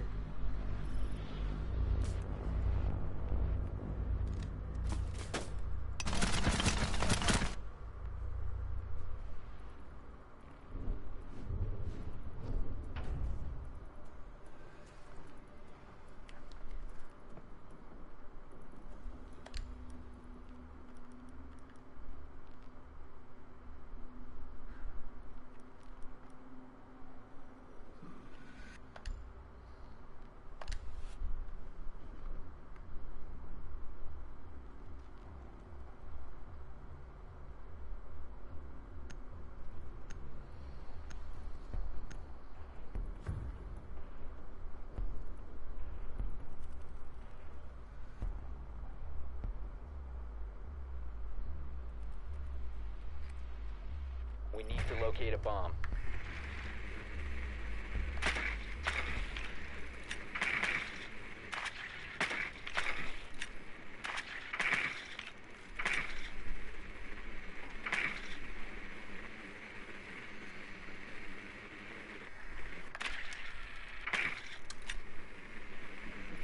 We need to locate a bomb.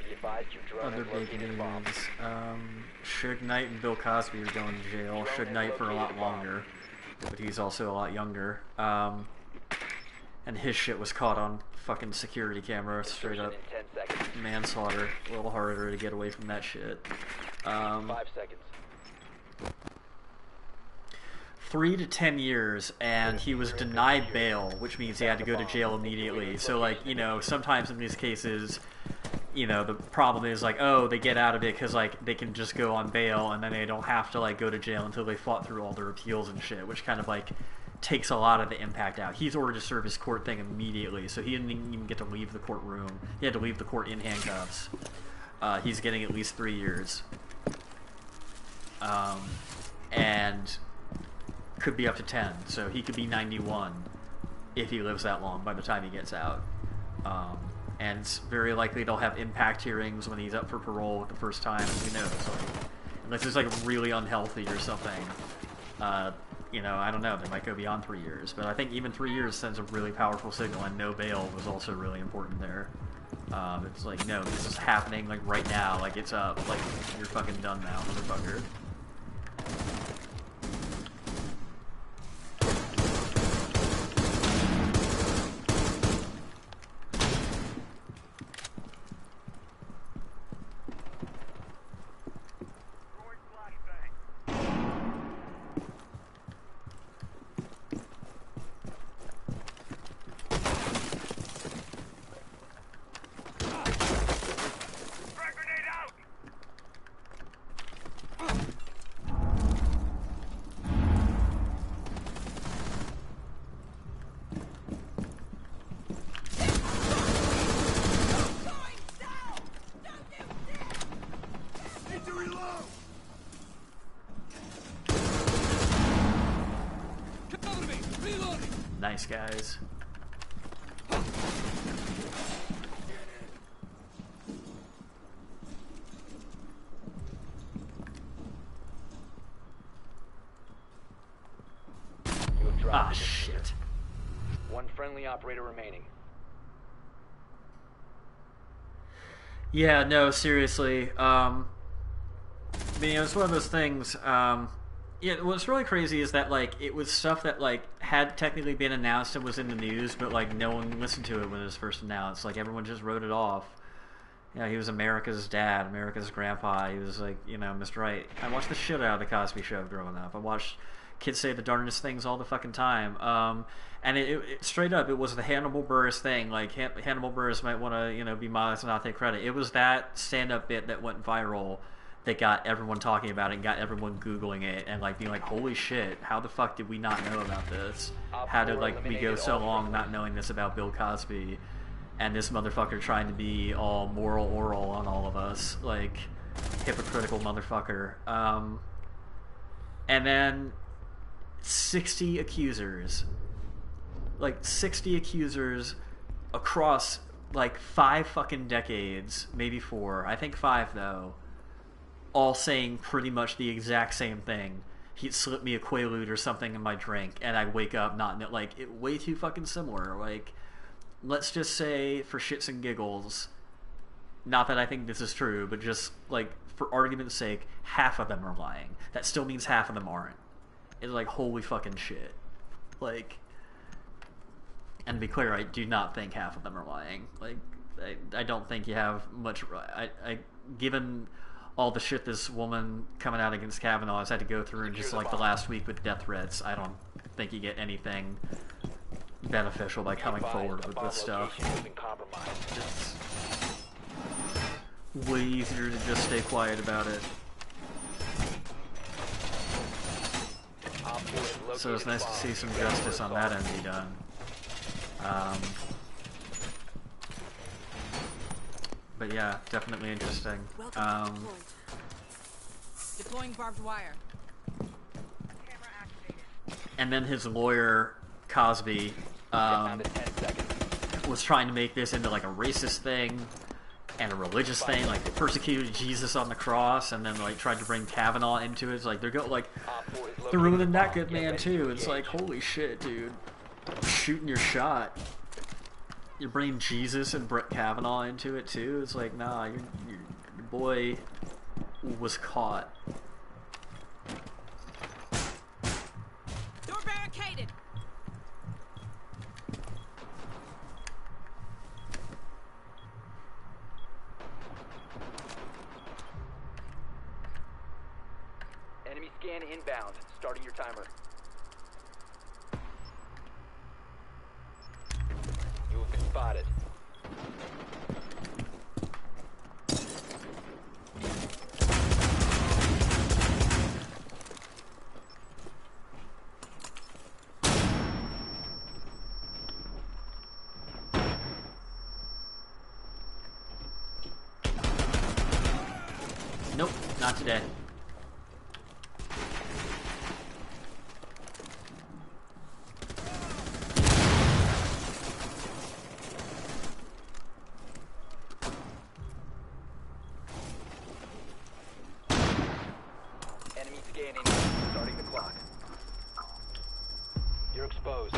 Be advised your drone Other has big located a bomb. news. Suge Knight and Bill Cosby are going to jail. Suge Knight for a lot longer, but he's also a lot younger. And his shit was caught on fucking security camera, straight Insertion up in 10 seconds. manslaughter. A little harder to get away from that shit. 5 seconds. 3 to 10 years, and he was denied bail, which means he had to go to jail immediately. So, like, you know, sometimes in these cases, you know, the problem is, like, oh, they get out of it because, like, they can just go on bail, and then they don't have to, like, go to jail until they fought through all their appeals and shit, which kind of, like, takes a lot of the impact out. He's ordered to serve his court thing immediately, so he didn't even get to leave the courtroom. He had to leave the court in handcuffs. He's getting at least 3 years. And could be up to 10, so he could be 91 if he lives that long by the time he gets out. And it's very likely they'll have impact hearings when he's up for parole the first time. Who knows? Like, unless it's like really unhealthy or something. You know, I don't know. They might go beyond 3 years, but I think even 3 years sends a really powerful signal. And no bail was also really important there. It's like, no, this is happening like right now. Like it's up. Like you're fucking done now, motherfucker. Thanks, guys. You have dropped Ah, the diffuser. shit. One friendly operator remaining. Yeah, no, seriously. I mean, it was one of those things. Yeah, what's really crazy is that like it was stuff that like had technically been announced and was in the news, but like no one listened to it when it was first announced. Like everyone just wrote it off. You know, he was America's dad, America's grandpa. He was like, you know, Mr. Right. I watched the shit out of the Cosby Show growing up. I watched kids say the darndest things all the fucking time. And it straight up, it was the Hannibal Buress thing. Like Hannibal Buress might want to, you know, be modest and not take credit. It was that stand-up bit that went viral that got everyone talking about it and got everyone Googling it and like being like, holy shit, how the fuck did we not know about this? How did like we go so long not knowing this about Bill Cosby? And this motherfucker trying to be all moral oral on all of us, like hypocritical motherfucker. And then 60 accusers, like 60 accusers across like 5 fucking decades, maybe 4, I think 5 though, all saying pretty much the exact same thing. He'd slip me a Quaalude or something in my drink, and I'd wake up not like it. Way too fucking similar. Like, let's just say for shits and giggles, not that I think this is true, but just like for argument's sake, half of them are lying. That still means half of them aren't. It's like, holy fucking shit. Like, and to be clear, I do not think half of them are lying. Like, I don't think you have much. Given all the shit this woman coming out against Kavanaugh has had to go through in just like the last week with death threats, I don't think you get anything beneficial by coming forward with this stuff. It's way easier to just stay quiet about it. So it's nice to see some justice on that end be done. But yeah, definitely interesting. Deploying barbed wire. Camera activated. And then his lawyer, Cosby, Down to 10 seconds. was trying to make this into like a racist thing and a religious thing, like they persecuted Jesus on the cross, and then like tried to bring Kavanaugh into it. It's like they're they're ruining that good man too. It's like, holy shit, dude, shooting your shot. You're bringing Jesus and Brett Kavanaugh into it too. It's like, nah, your boy was caught. Door barricaded. Enemy scan inbound. Starting your timer. You have been spotted. Nope, not today. Enemy scanning. Starting the clock. You're exposed.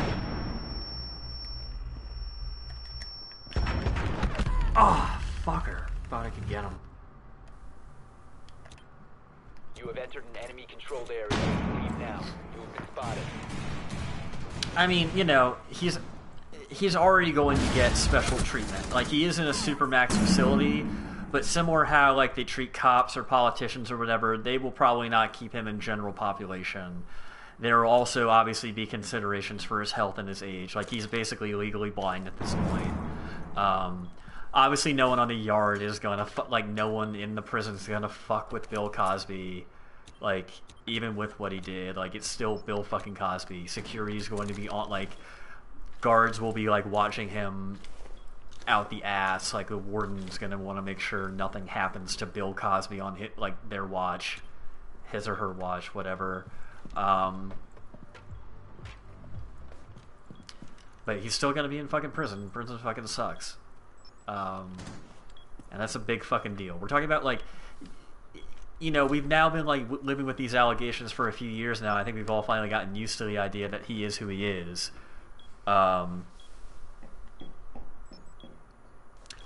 Oh, fucker. Thought I could get him. You have entered an enemy controlled area. Leave now. You have been spotted. I mean, you know, he's already going to get special treatment. Like, he is in a supermax facility, but similar how like they treat cops or politicians or whatever, they will probably not keep him in general population. There will also obviously be considerations for his health and his age. Like, he's basically legally blind at this point. Obviously, no one on the yard is gonna like, no one in the prison is gonna fuck with Bill Cosby. Like, even with what he did, like, it's still Bill fucking Cosby. Security is going to be on, like, guards will be like watching him out the ass. Like, the warden's gonna want to make sure nothing happens to Bill Cosby on like their watch, his or her watch, whatever. but he's still gonna be in fucking prison. Prison fucking sucks. And that's a big fucking deal. We're talking about, like, you know, we've now been, like, living with these allegations for a few years now. I think we've all finally gotten used to the idea that he is who he is. Oh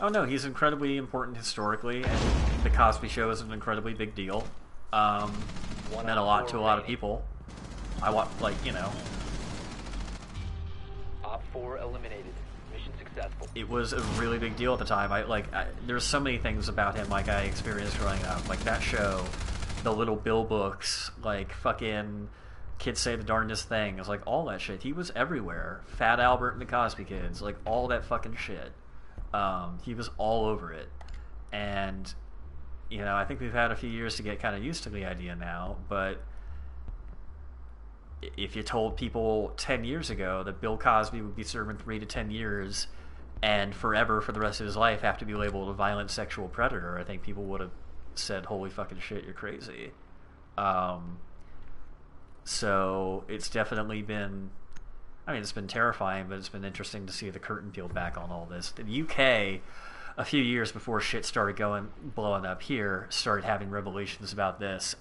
no, he's incredibly important historically, and the Cosby Show is an incredibly big deal. Meant a lot to a lot of people. I want, like, you know, Op 4 eliminated. Mission successful. it was a really big deal at the time. There's so many things about him, like, I experienced growing up, like that show, the Little Bill books, like fucking Kids Say the Darndest Things, like all that shit. He was everywhere. Fat Albert and the Cosby Kids, like all that fucking shit. He was all over it, and you know, I think we've had a few years to get kind of used to the idea now, but if you told people 10 years ago that Bill Cosby would be serving 3 to 10 years and forever for the rest of his life have to be labeled a violent sexual predator, I think people would have said, holy fucking shit, you're crazy. So it's definitely been, I mean, it's been terrifying, but it's been interesting to see the curtain peeled back on all this. The UK, a few years before shit started blowing up here, started having revelations about this.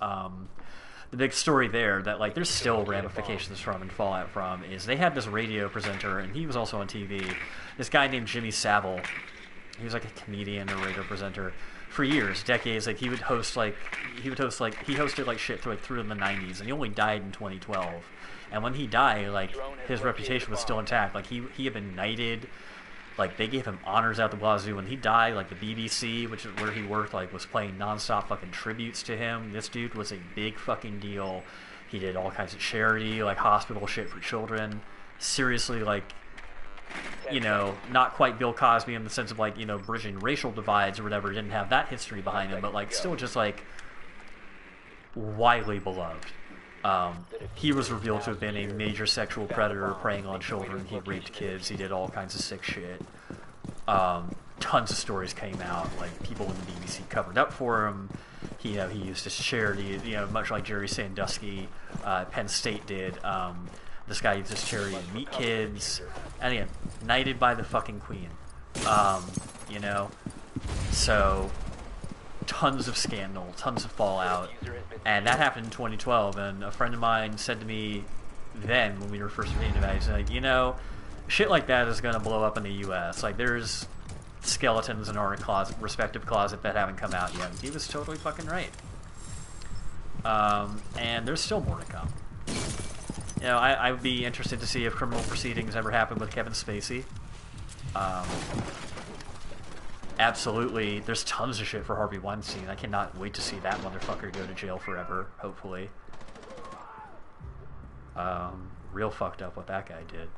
The big story there that, like, there's still ramifications from and fallout from is they had this radio presenter, and he was also on TV, this guy named Jimmy Savile. He was like a comedian or radio presenter for years, decades. Like, he hosted like shit through the 90s, and he only died in 2012. And when he died, like, his reputation was still intact. Like, he had been knighted. Like, they gave him honors out the wazoo. When he died, like, the BBC, which is where he worked, like, was playing nonstop fucking tributes to him. This dude was a big fucking deal. He did all kinds of charity, like, hospital shit for children. Seriously, like, you know, not quite Bill Cosby in the sense of, like, you know, bridging racial divides or whatever. Didn't have that history behind him, but, like, still just, like, widely beloved. He was revealed to have been a major sexual predator preying on children. He raped kids. He did all kinds of sick shit. Tons of stories came out. Like, people in the BBC covered up for him. He used his charity, you know, much like Jerry Sandusky, Penn State did. This guy used his charity to meet kids. And again, knighted by the fucking queen. You know? So, tons of scandal, tons of fallout, and that happened in 2012. And a friend of mine said to me then, when we were first reading about it, he's like, you know, shit like that is going to blow up in the U.S. Like, there's skeletons in our respective closet that haven't come out yet. He was totally fucking right. And there's still more to come. You know, I would be interested to see if criminal proceedings ever happen with Kevin Spacey. Absolutely, there's tons of shit for Harvey Weinstein. I cannot wait to see that motherfucker go to jail forever, hopefully. Real fucked up what that guy did.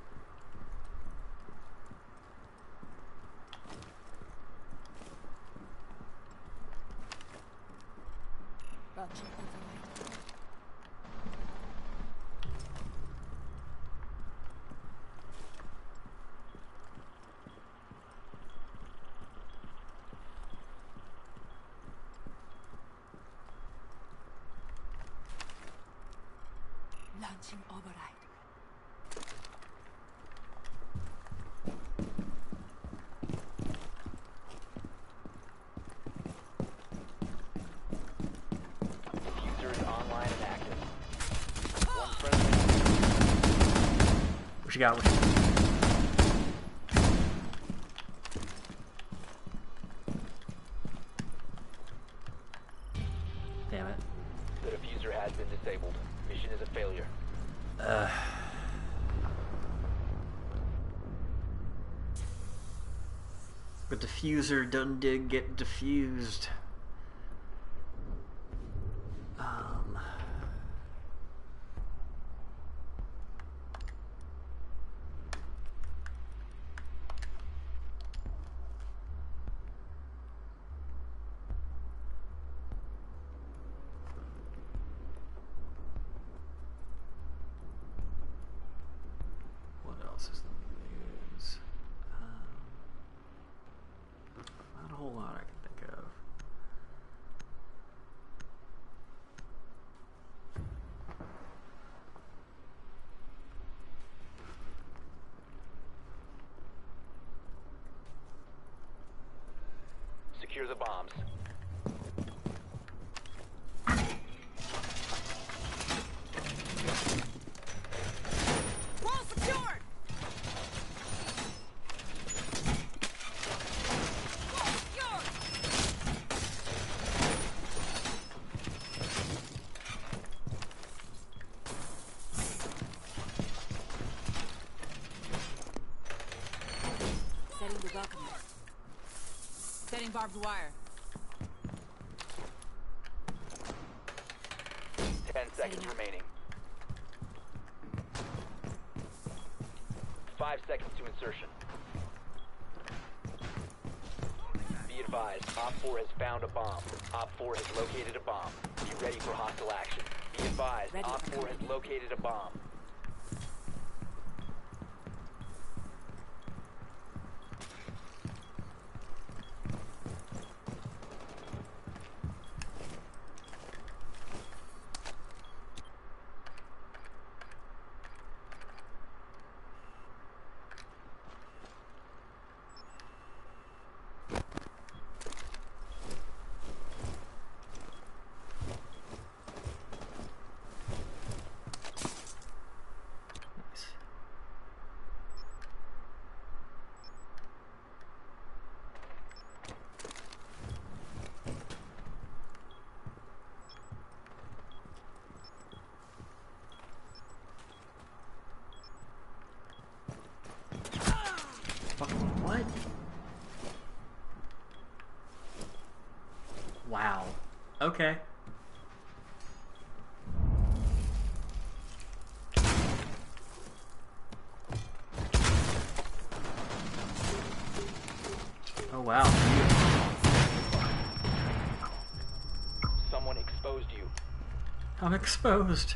Launching override. User is online and active. One friendly. What you got? Damn it. The diffuser has been disabled. Mission is a failure. The diffuser done did get diffused. What else is in the news? Not a whole lot I can think of. Secure the bombs. Wall secured! Wall secured! Setting the welcome mat. Setting barbed wire. 10 seconds remaining. 5 seconds to insertion. Be advised, Op 4 has found a bomb. Op 4 has located a bomb. Be ready for hostile action. Be advised, Ready Op for 4 has company. located a bomb. Nice. Fucking what? Wow. Okay. Oh wow. Someone exposed you. I'm exposed.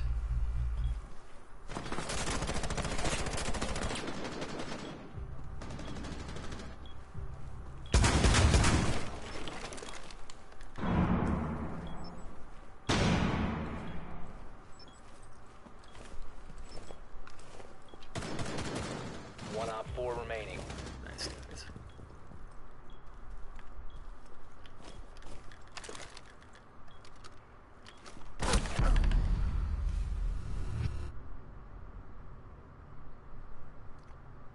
One Op 4 remaining. Nice guys.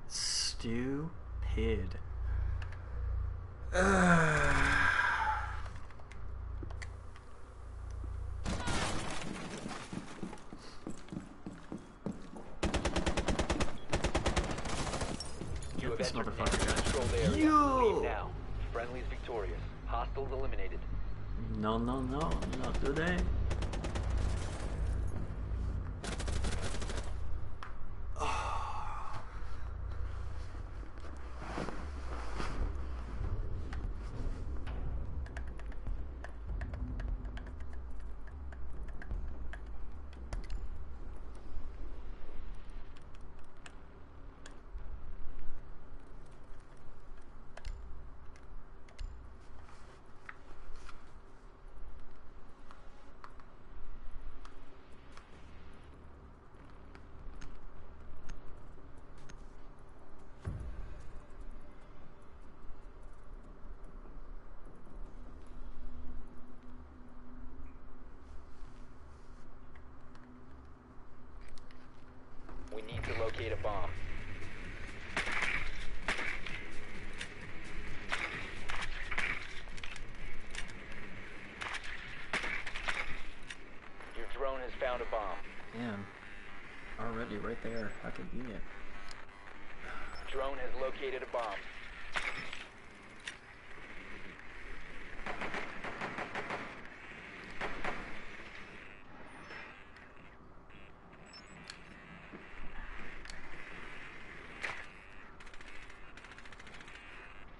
Stupid. You have This entered an motherfucker. controlled area. Yo! Leave now. Friendly's victorious. Hostiles eliminated. No, no, no, not today. We need to locate a bomb. Your drone has found a bomb. Damn. Already right there. How convenient. Drone has located a bomb.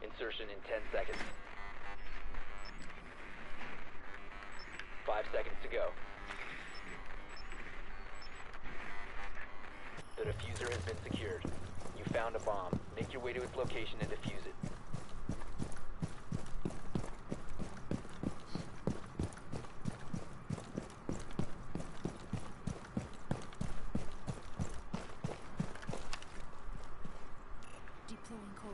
Insertion in 10 seconds. 5 seconds to go. The diffuser has been secured. You found a bomb. Make your way to its location and defuse it. Deploying code.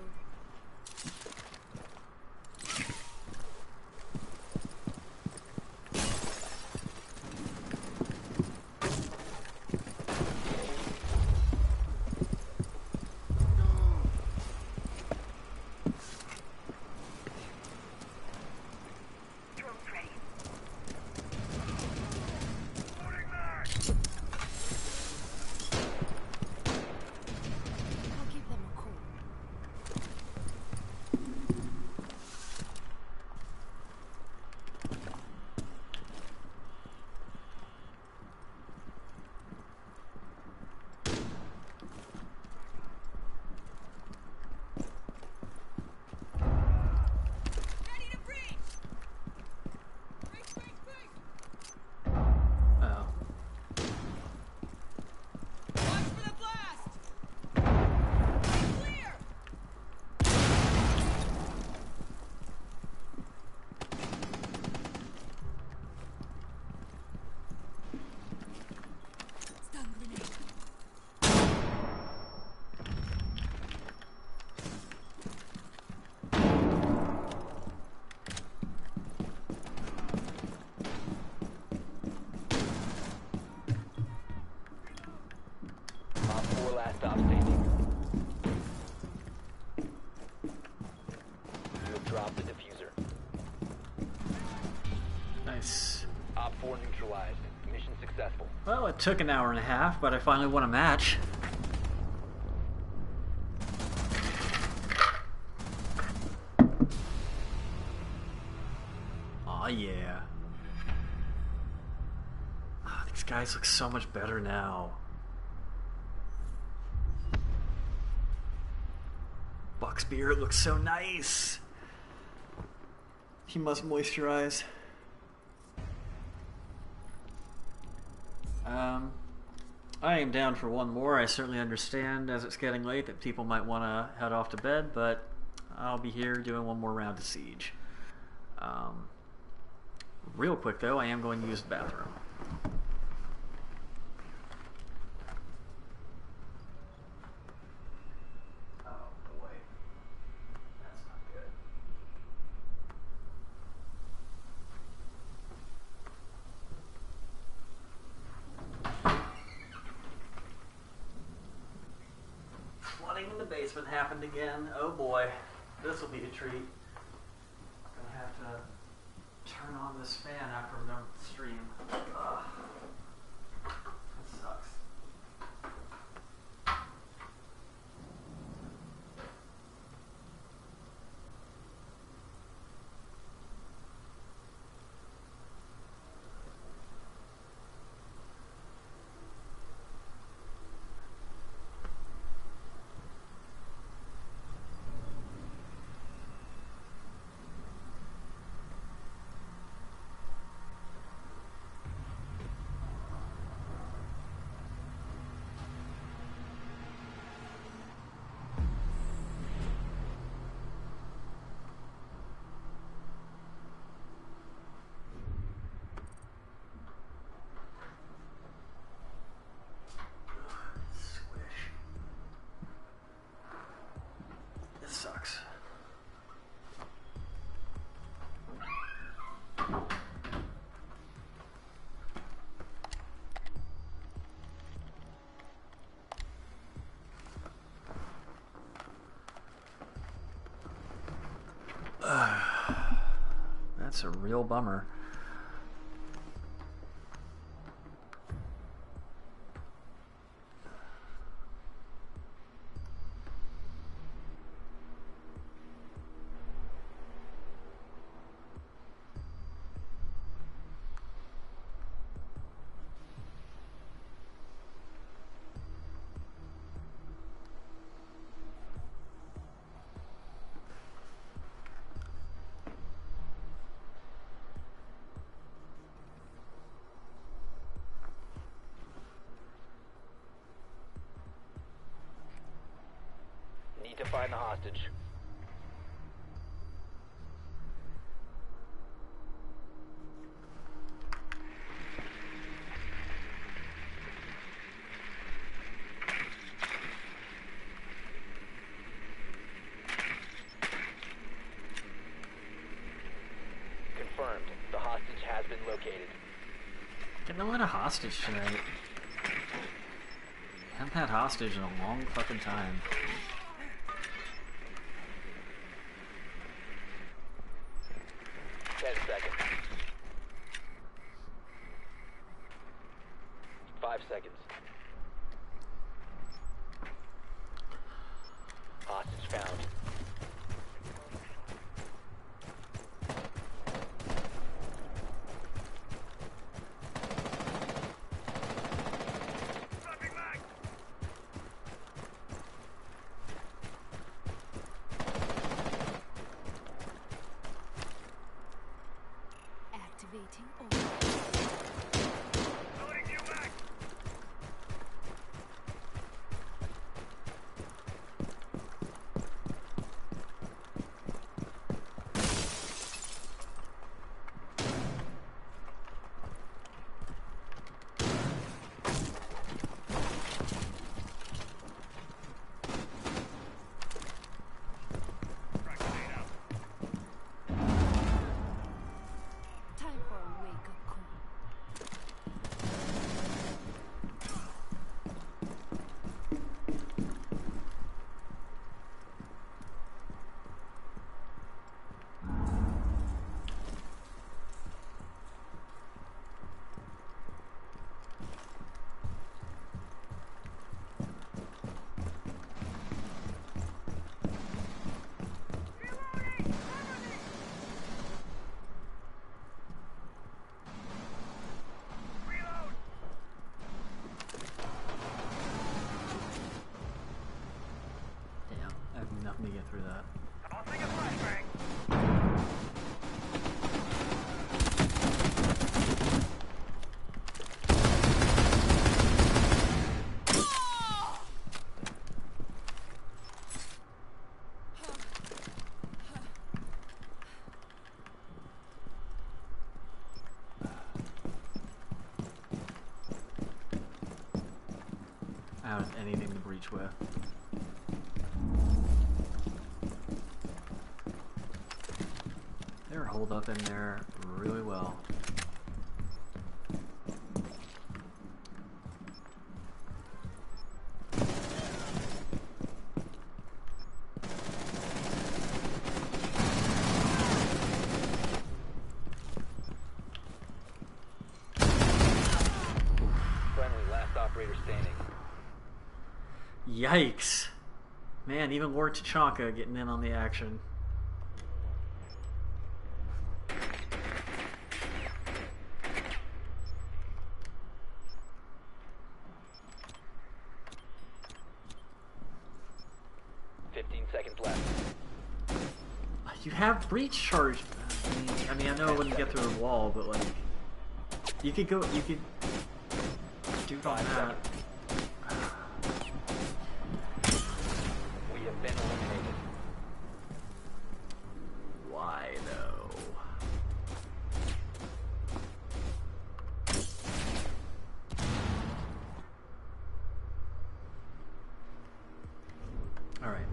lost the diffuser. Nice. Op 4 neutralized. Mission successful. Well, it took an hour and a half, but I finally won a match. Aw, yeah. Oh, these guys look so much better now. Buck's beard looks so nice. He must moisturize. I am down for one more. I certainly understand as it's getting late that people might want to head off to bed, but I'll be here doing one more round of Siege. Real quick though, I am going to use the bathroom. Oh boy. That's not good. Flooding in the basement happened again. Oh boy. This will be a treat. Gonna have to turn on this fan after I'm done with the stream. Ugh. That sucks. Swish. This sucks. That's a real bummer. Need to find the hostage. Confirmed. The hostage has been located. Getting a lot of hostage tonight. Haven't had hostage in a long fucking time. Seconds. Hostage found. Activating order. Time for a wake-up call. anything to breach with. They're holed up in there really well. Yikes. Man, even Lord Tachanka getting in on the action. You have breach charge. I mean, I know it wouldn't get through the wall, but like, you could go. You could do it on that. We have been eliminated. Why though? All right.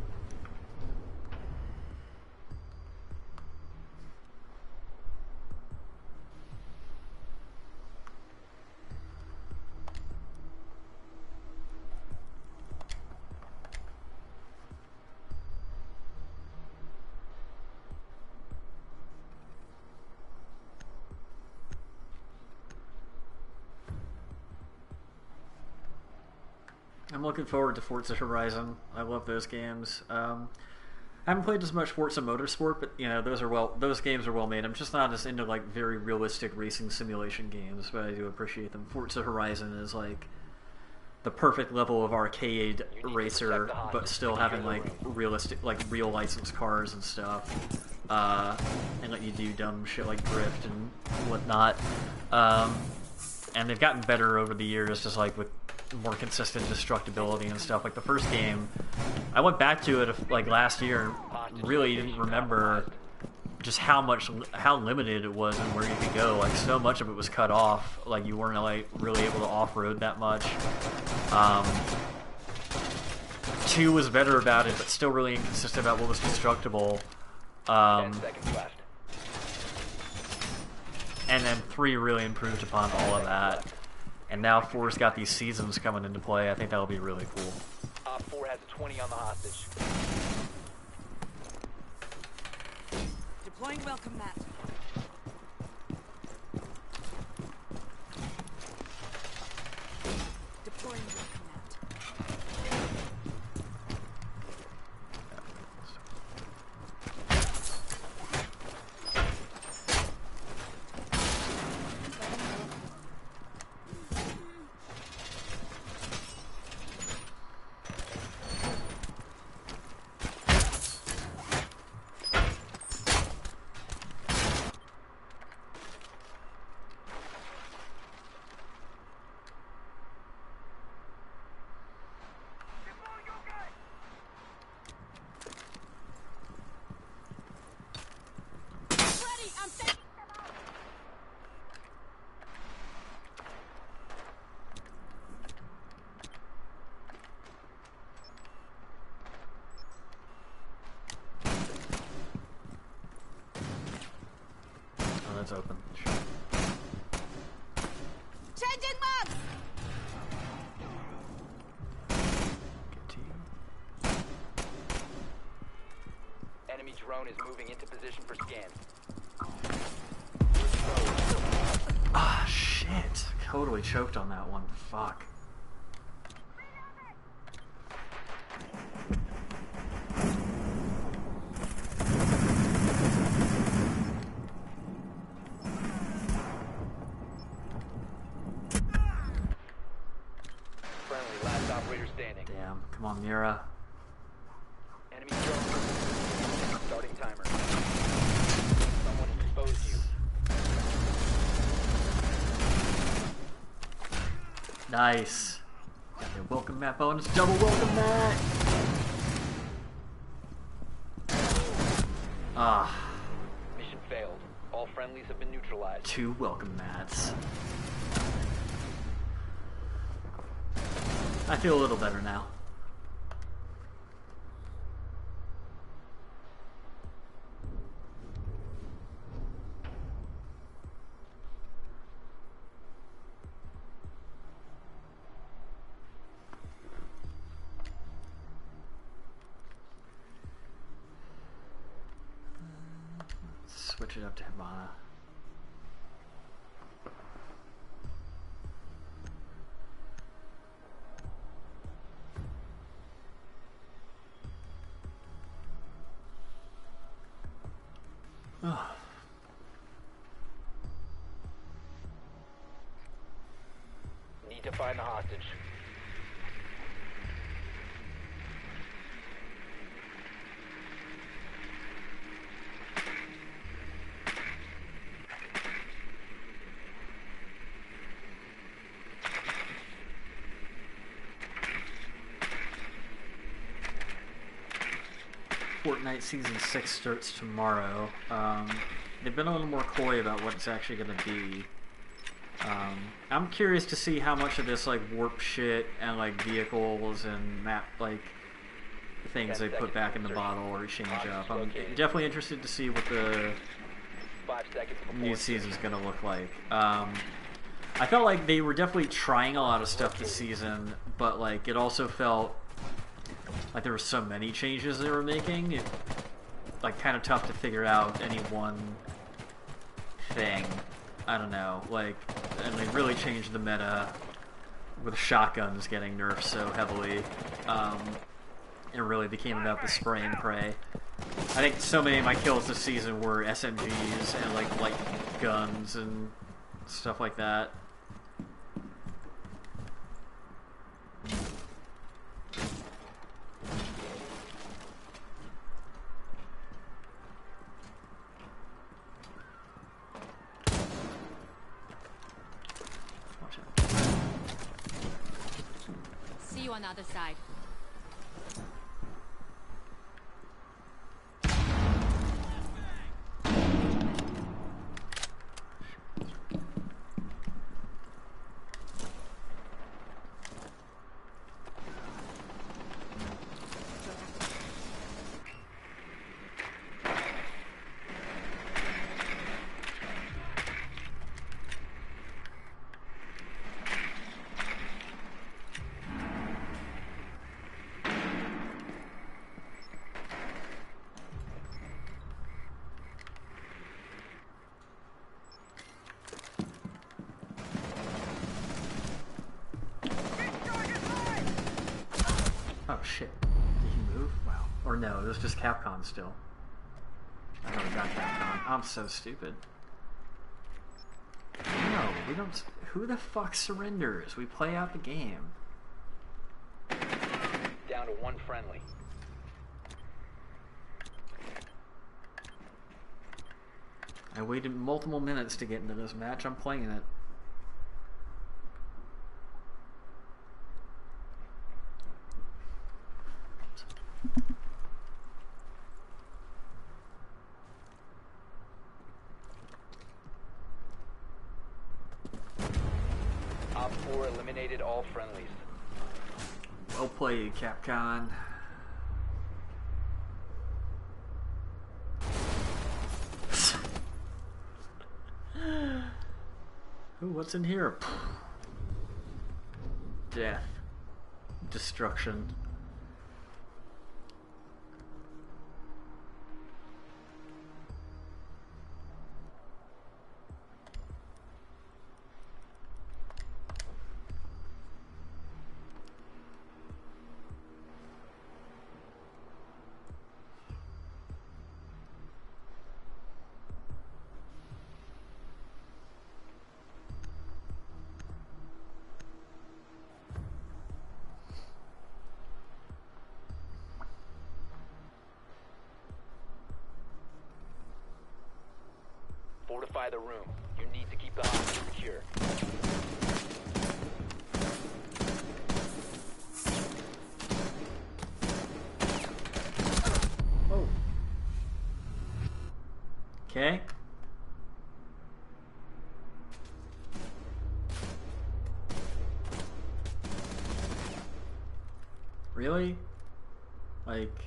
I'm looking forward to Forza Horizon. I love those games. I haven't played as much Forza Motorsport, but you know those games are well made. I'm just not as into like very realistic racing simulation games, but I do appreciate them. Forza Horizon is like the perfect level of arcade racer, but still having like realistic, like real licensed cars and stuff, and let you do dumb shit like drift and whatnot. And they've gotten better over the years, just like with more consistent destructibility and stuff. Like the first game, I went back to it like last year and really didn't remember just how limited it was and where you could go. Like so much of it was cut off. Like you weren't like really able to off-road that much. 2 was better about it, but still really inconsistent about what was destructible. 10 seconds left. And then 3 really improved upon all of that. And now 4's got these seasons coming into play. I think that'll be really cool. Op 4 has a 20 on the hostage. Deploying welcome mat. Deploying welcome mat. It's open. Changing mags! Get to you. Enemy drone is moving into position for scan. Ah, shit. Totally choked on that one. Fuck. Damn. Come on, Mira. Enemy drone. Starting timer. Someone exposed you. Nice. Got your welcome mat bonus. Double welcome mat. Ah. Mission failed. All friendlies have been neutralized. 2 welcome mats. I feel a little better now. Switch it up to Hibana. Oh. Need to find the hostage. Fortnite Season 6 starts tomorrow. They've been a little more coy about what it's actually going to be. I'm curious to see how much of this like warp shit and like vehicles and map like things they put back in the bottle or change up. I'm definitely interested to see what the 5 seconds before new season's going to look like. I felt like they were definitely trying a lot of stuff this season, but like it also felt like there were so many changes they were making, it like kind of tough to figure out any one thing. I don't know, like, and they really changed the meta with shotguns getting nerfed so heavily. It really became about the spray and pray. I think so many of my kills this season were SMGs and like light guns and stuff like that. See you on the other side. Oh shit. Did he move? Wow. Or no, it was just Capcom still. I never got Capcom. I'm so stupid. No, we don't. Who the fuck surrenders? We play out the game. down to 1 friendly. I waited multiple minutes to get into this match. I'm playing it. Op 4 eliminated all friendlies. Well played, Capcom. Ooh, what's in here? Death. Destruction. Fortify the room. You need to keep the hostage secure. Oh. Okay. Really? Like,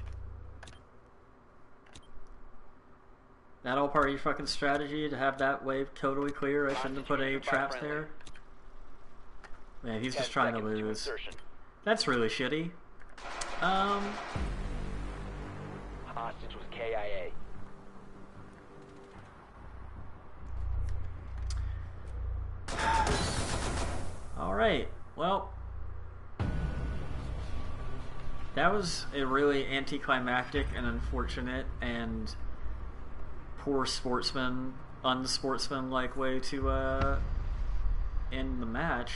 that all part of your fucking strategy to have that wave totally clear? I shouldn't have put any traps there? Man, he's 10 just trying to seconds lose. insertion. That's really shitty. Hostage was KIA. Alright, well, that was a really anticlimactic and unfortunate and poor sportsman, unsportsmanlike way to end the match.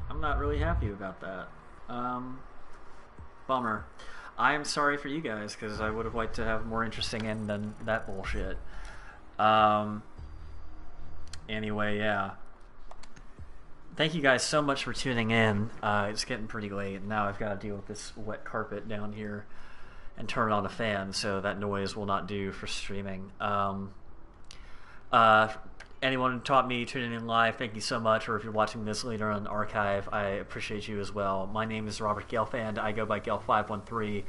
I'm not really happy about that. Bummer. I am sorry for you guys, because I would have liked to have a more interesting end than that bullshit. Anyway, yeah. Thank you guys so much for tuning in. It's getting pretty late, and now I've got to deal with this wet carpet down here and turn on a fan, so that noise will not do for streaming. Anyone who taught me tuning in live, thank you so much, or if you're watching this later on archive, I appreciate you as well. My name is Robert Gelf, and I go by Gelf513.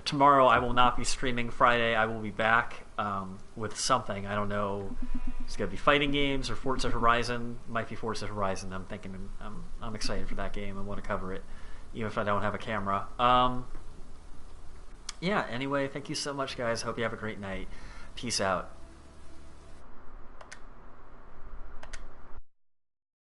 Tomorrow I will not be streaming. Friday I will be back with something. I don't know. It's going to be fighting games or Forza Horizon. Might be Forza Horizon. I'm thinking I'm excited for that game. I want to cover it, even if I don't have a camera. Yeah, anyway, thank you so much, guys. Hope you have a great night. Peace out.